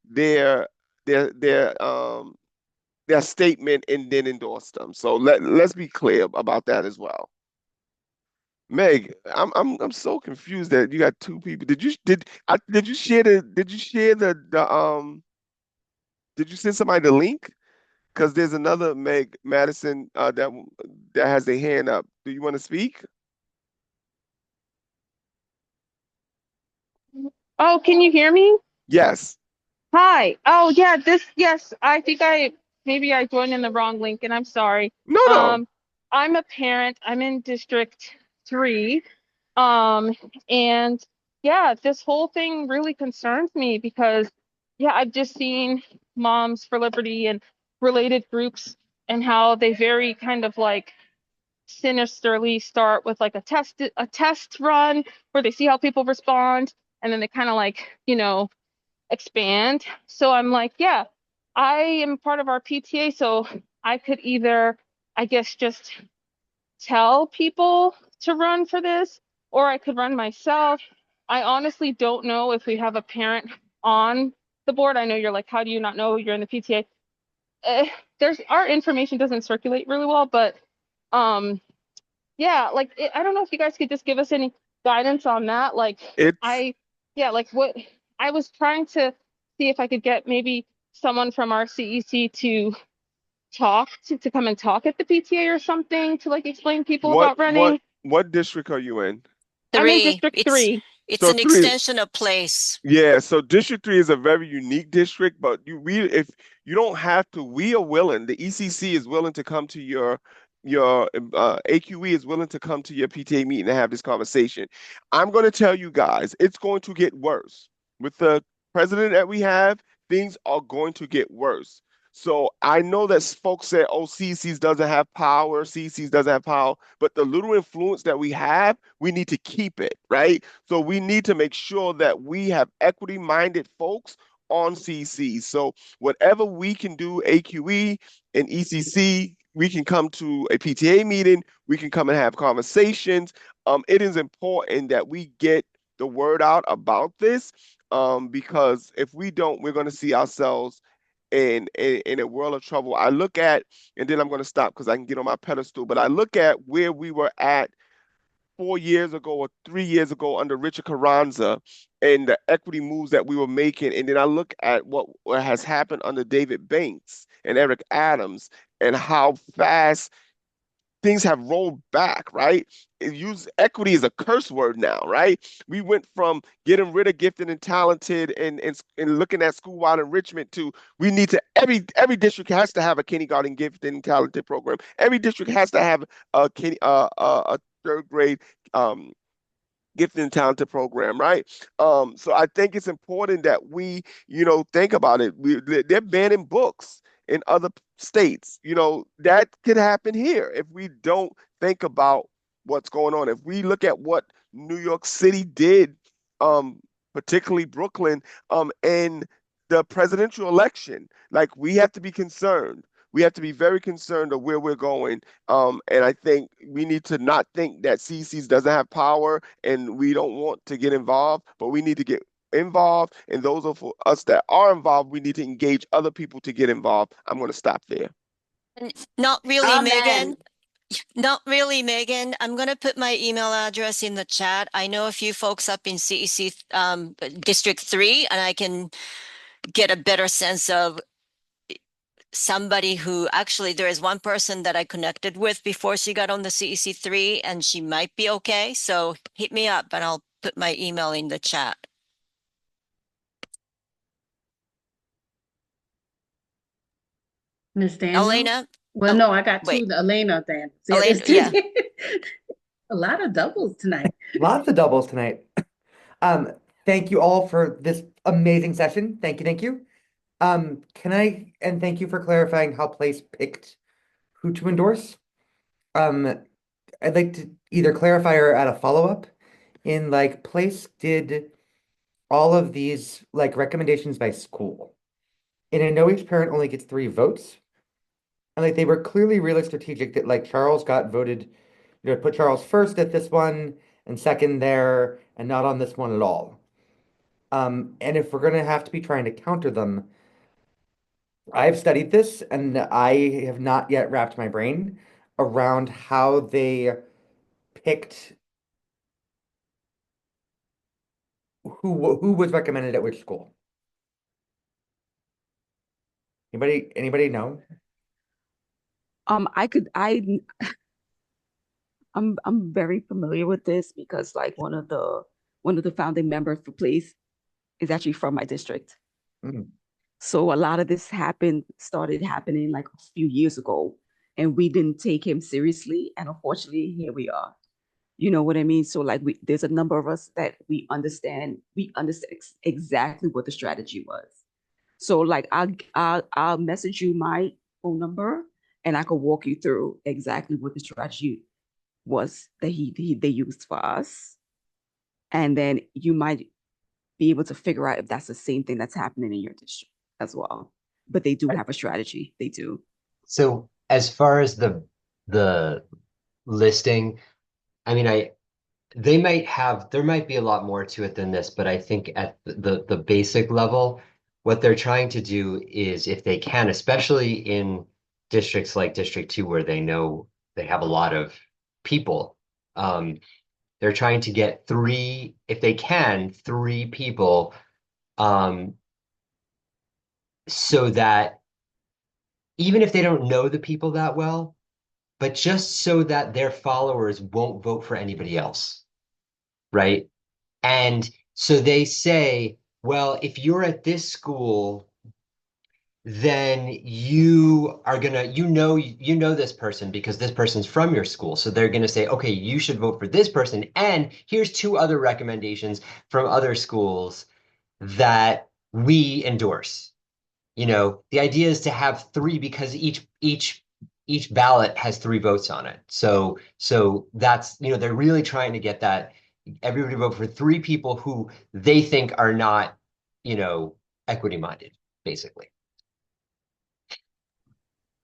their their their um their statement and then endorsed them. So let's be clear about that as well. Meg, I'm so confused that you got two people. Did you share the did you send somebody the link? Because there's another Meg Madison that has a hand up. Do you want to speak? Oh, can you hear me? Yes. Hi. Oh, yeah, yes, I think maybe I joined in the wrong link and I'm sorry. No, no. Um, I'm a parent. I'm in District 3. Um, and yeah, this whole thing really concerns me because, yeah, I've just seen Moms for Liberty and related groups and how they very kind of like sinisterly start with like a test run where they see how people respond and then they kind of like, expand. So I'm like, yeah, I am part of our PTA, so I could either, I guess, just tell people to run for this, or I could run myself. I honestly don't know if we have a parent on the board. I know you're like, how do you not know you're in the PTA? Our information doesn't circulate really well, but um, yeah, like I don't know if you guys could just give us any guidance on that. Like It's I, yeah, like what I was trying to see if I could get maybe someone from our CEC to to come and talk at the PTA or something to like explain people what about what running. what district are you in? I'm in Three. District It's 3. it's So an three. extension of place. Yeah, so District 3 is a very unique district, but if you don't have to, we are willing. The ECC is willing to come to your AQE is willing to come to your PTA meeting and have this conversation. I'm going to tell you guys, it's going to get worse. With the president that we have, things are going to get worse. So I know that folks say, oh, CC's doesn't have power, CC's doesn't have power, but the little influence that we have, we need to keep it, right? So we need to make sure that we have equity-minded folks on CC. So whatever we can do, AQE and ECC, we can come to a PTA meeting, we can come and have conversations. It is important that we get the word out about this, because if we don't, we're going to see ourselves in a world of trouble. I look at, and then I'm going to stop because I can get on my pedestal, but I look at where we were at 4 years ago or 3 years ago under Richard Carranza and the equity moves that we were making. And then I look at what has happened under David Banks and Eric Adams and how fast things have rolled back, right? Use equity is a curse word now, right? We went from getting rid of gifted and talented and looking at school-wide enrichment to we need to every district has to have a kindergarten gifted and talented program. Every district has to have a third grade um gifted and talented program, right? So I think it's important that we, think about it. They're banning books in other states. That could happen here if we don't think about what's going on. If we look at what New York City did, um, particularly Brooklyn, in the presidential election, like we have to be concerned. We have to be very concerned of where we're going. And I think we need to not think that CC's doesn't have power and we don't want to get involved, but we need to get involved. And those of us that are involved, we need to engage other people to get involved. I'm going to stop there. Not really, Amen. Megan. Not really, Megan. I'm going to put my email address in the chat. I know a few folks up in CEC District 3, and I can get a better sense of somebody who actually there is one person that I connected with before she got on the CEC 3, and she might be okay. So hit me up and I'll put my email in the chat. Miss Daniels? Elena. Well, Oh, no, I got two. wait. Elena then. Yeah, Elena, there's two. yeah. A lot of doubles tonight. Lots of doubles tonight. Um, Thank you all for this amazing session. Thank you, thank you. And thank you for clarifying how Place picked who to endorse. Um, I'd like to either clarify or add a follow-up in like Place did all of these like recommendations by school. And I know each parent only gets 3 votes. And like they were clearly really strategic that like Charles got voted, put Charles first at this one and second there and not on this one at all. And if we're gonna have to be trying to counter them, I've studied this and I have not yet wrapped my brain around how they picked who was recommended at which school. Anybody know? I'm very familiar with this because like one of the founding members for Place is actually from my district. Mm. So a lot of this started happening like a few years ago, and we didn't take him seriously. And unfortunately, here we are. You know what I mean? So like there's a number of us that we understand exactly what the strategy was. So like I'll message you my phone number, and I could walk you through exactly what the strategy was that they used for us, and then you might be able to figure out if that's the same thing that's happening in your district as well. But they do have a strategy. They do. So as far as the listing, I mean, there might be a lot more to it than this, but I think at the basic level, what they're trying to do is if they can, especially in districts like District 2 where they know they have a lot of people, they're trying to get if they can, 3 people, so that even if they don't know the people that well, but just so that their followers won't vote for anybody else, right? And so they say, well, if you're at this school, then you know this person because this person's from your school. So they're gonna say, okay, you should vote for this person. And here's 2 other recommendations from other schools that we endorse. The idea is to have 3 because each ballot has 3 votes on it. So that's, they're really trying to get that everybody vote for 3 people who they think are not, equity minded, basically.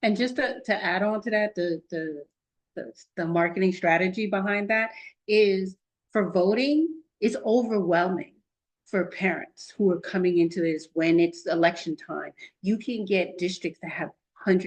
And just to add on to that, the marketing strategy behind that is for voting, it's overwhelming for parents who are coming into this when it's election time. You can get districts that have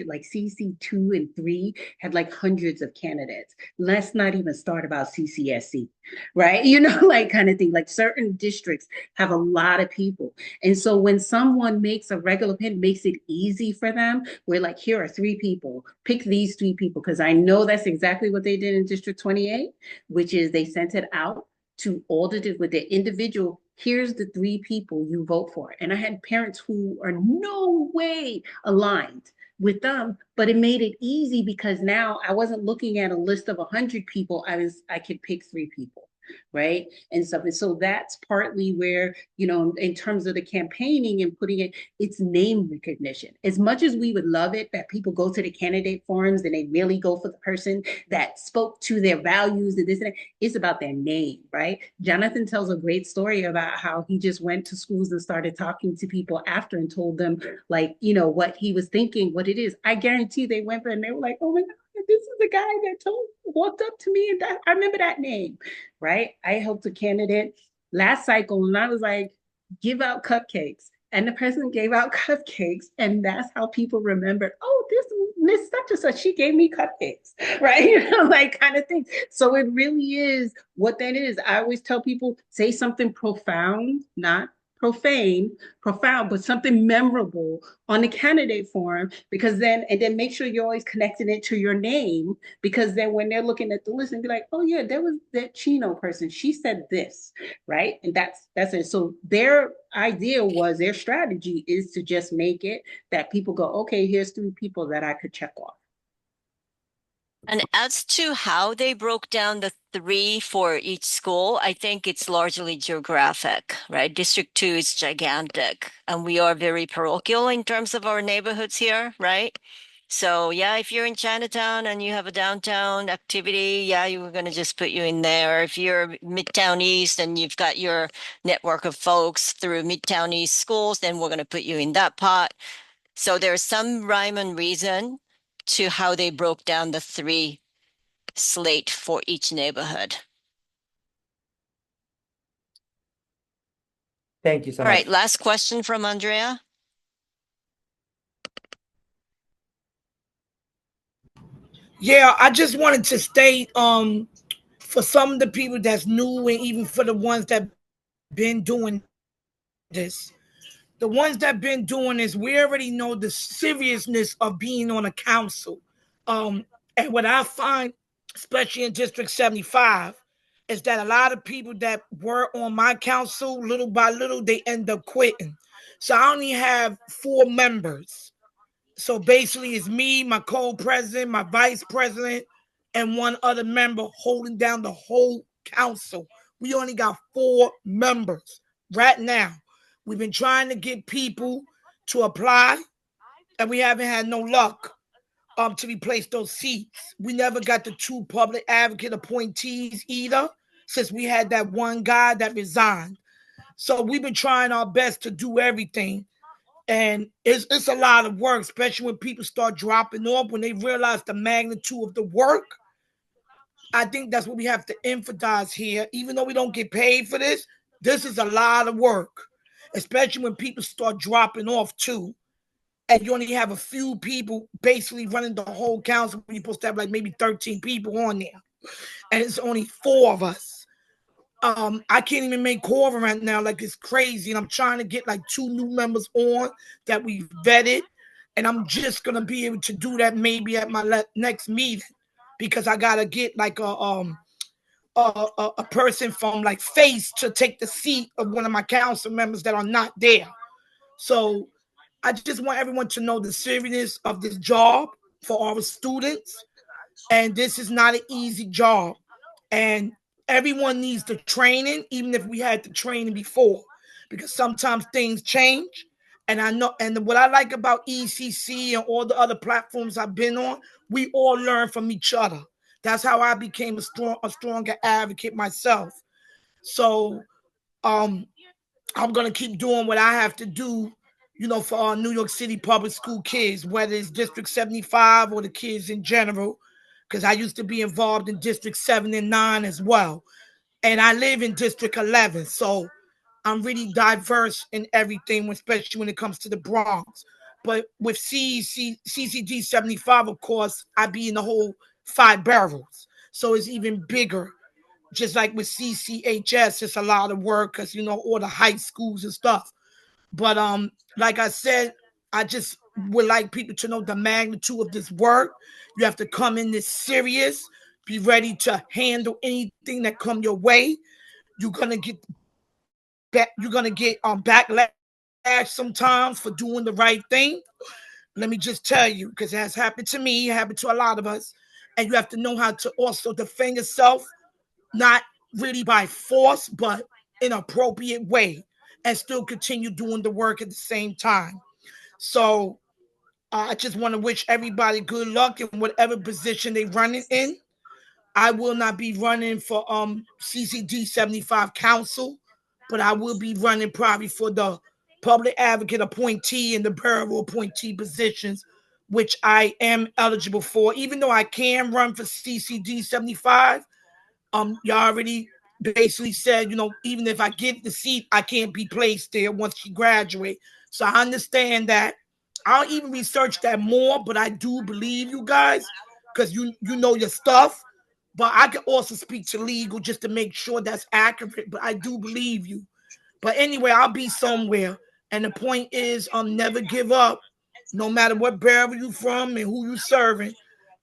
like CC2 and 3 had like hundreds of candidates. Let's not even start about CCSC, right? Like kind of thing. Like certain districts have a lot of people. And so when someone makes a regular pin, makes it easy for them. We're like, here are 3 people. Pick these 3 people because I know that's exactly what they did in District 28, which is they sent it out to audit it with their individual. Here's the 3 people you vote for. And I had parents who are no way aligned with them, but it made it easy because now I wasn't looking at a list of 100 people. I could pick 3 people, right? And stuff. And so that's partly where, in terms of the campaigning and putting it's name recognition. As much as we would love it that people go to the candidate forums and they really go for the person that spoke to their values and this and that, it's about their name, right? Jonathan tells a great story about how he just went to schools and started talking to people after and told them like, what he was thinking, what it is. I guarantee they went there and they were like, oh my God, this is the guy that walked up to me and I remember that name, right? I helped a candidate last cycle and I was like, give out cupcakes. And the president gave out cupcakes. And that's how people remembered, oh, this Miss such and such, she gave me cupcakes, right? Like kind of thing. So it really is what that is. I always tell people, say something profound, not profound, but something memorable on the candidate form, because then, and then make sure you're always connecting it to your name, because then when they're looking at the list and be like, oh yeah, there was that Chino person, she said this, right? And that's it. So their idea was, their strategy is to just make it that people go, okay, here's 3 people that I could check off. And as to how they broke down the 3 for each school, I think it's largely geographic, right? District 2 is gigantic, and we are very parochial in terms of our neighborhoods here, right? So yeah, if you're in Chinatown and you have a downtown activity, yeah, you were going to just put you in there. If you're Midtown East and you've got your network of folks through Midtown East schools, then we're going to put you in that pot. So there's some rhyme and reason to how they broke down the 3 slate for each neighborhood. Thank you so All much. right, last question from Andrea. Yeah, I just wanted to state for some of the people that's new, and even for the ones that been doing this, the ones that been doing this, we already know the seriousness of being on a council. And what I find, especially in District 75, is that a lot of people that were on my council, little by little, they end up quitting. So I only have 4 members. So basically, it's me, my co-president, my vice president, and 1 other member holding down the whole council. We only got 4 members right now. We've been trying to get people to apply, and we haven't had no luck to replace those seats. We never got the 2 public advocate appointees either, since we had that 1 guy that resigned. So we've been trying our best to do everything. And it's a lot of work, especially when people start dropping off, when they realize the magnitude of the work. I think that's what we have to emphasize here. Even though we don't get paid for this is a lot of work, especially when people start dropping off too. And you only have a few people basically running the whole council. You're supposed to have like maybe 13 people on there. And it's only 4 of us. I can't even make quorum right now. Like, it's crazy. And I'm trying to get like 2 new members on that we vetted. And I'm just going to be able to do that maybe at my next meeting, because I got to get like a person from like FACE to take the seat of one of my council members that are not there. So I just want everyone to know the seriousness of this job for our students. And this is not an easy job. And everyone needs the training, even if we had the training before, because sometimes things change. And I know, and what I like about ECC and all the other platforms I've been on, we all learn from each other. That's how I became a stronger advocate myself. So I'm gonna keep doing what I have to do, for our New York City public school kids, whether it's District 75 or the kids in general, because I used to be involved in District 7 and 9 as well. And I live in District 11, so I'm really diverse in everything, especially when it comes to the Bronx. But with CCD 75, of course, I be in the whole 5 boroughs. So it's even bigger. Just like with CCHS, it's a lot of work because, all the high schools and stuff. But like I said, I just would like people to know the magnitude of this work. You have to come in this serious, be ready to handle anything that come your way. You're gonna get backlash sometimes for doing the right thing. Let me just tell you, because it has happened to me, it happened to a lot of us, and you have to know how to also defend yourself, not really by force, but in an appropriate way, and still continue doing the work at the same time. So I just want to wish everybody good luck in whatever position they're running in. I will not be running for CCD 75 council, but I will be running probably for the public advocate appointee and the borough appointee positions, which I am eligible for. Even though I can run for CCD 75, you already basically said, even if I get the seat, I can't be placed there once she graduates. So I understand that. I'll even research that more, but I do believe you guys, because you know your stuff. But I can also speak to legal just to make sure that's accurate. But I do believe you. But anyway, I'll be somewhere. And the point is, never give up. No matter what barrel you from and who you serving,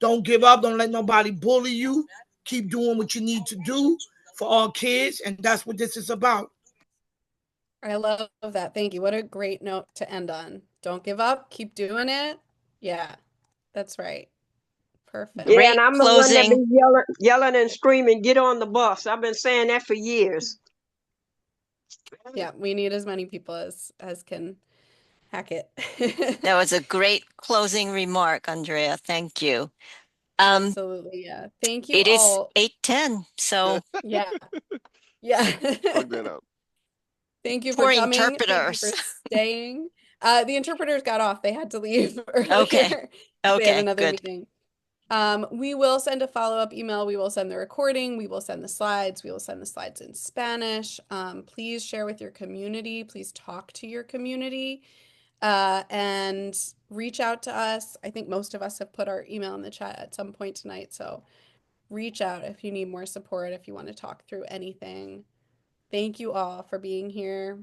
don't give up. Don't let nobody bully you. Keep doing what you need to do for all kids, and that's what this is about. I love that. Thank you. What a great note to end on. Don't give up. Keep doing it. Yeah, that's right. Perfect. Yeah, and Great I'm the one that closing. be yelling and screaming, get on the bus. I've been saying that for years. Yeah, we need as many people as can hack it. That was a great closing remark, Andrea. Thank you. Absolutely, yeah. Thank you It is all. 8:10, so Yeah. Yeah. Plug that up. Thank you for poor coming. Thank you for interpreters. staying. The interpreters got off. They had to leave Okay. earlier. They had Okay, another good. meeting. We will send a follow-up email. We will send the recording. We will send the slides. We will send the slides in Spanish. Please share with your community. Please talk to your community. And reach out to us. I think most of us have put our email in the chat at some point tonight. So reach out if you need more support, if you want to talk through anything. Thank you all for being here.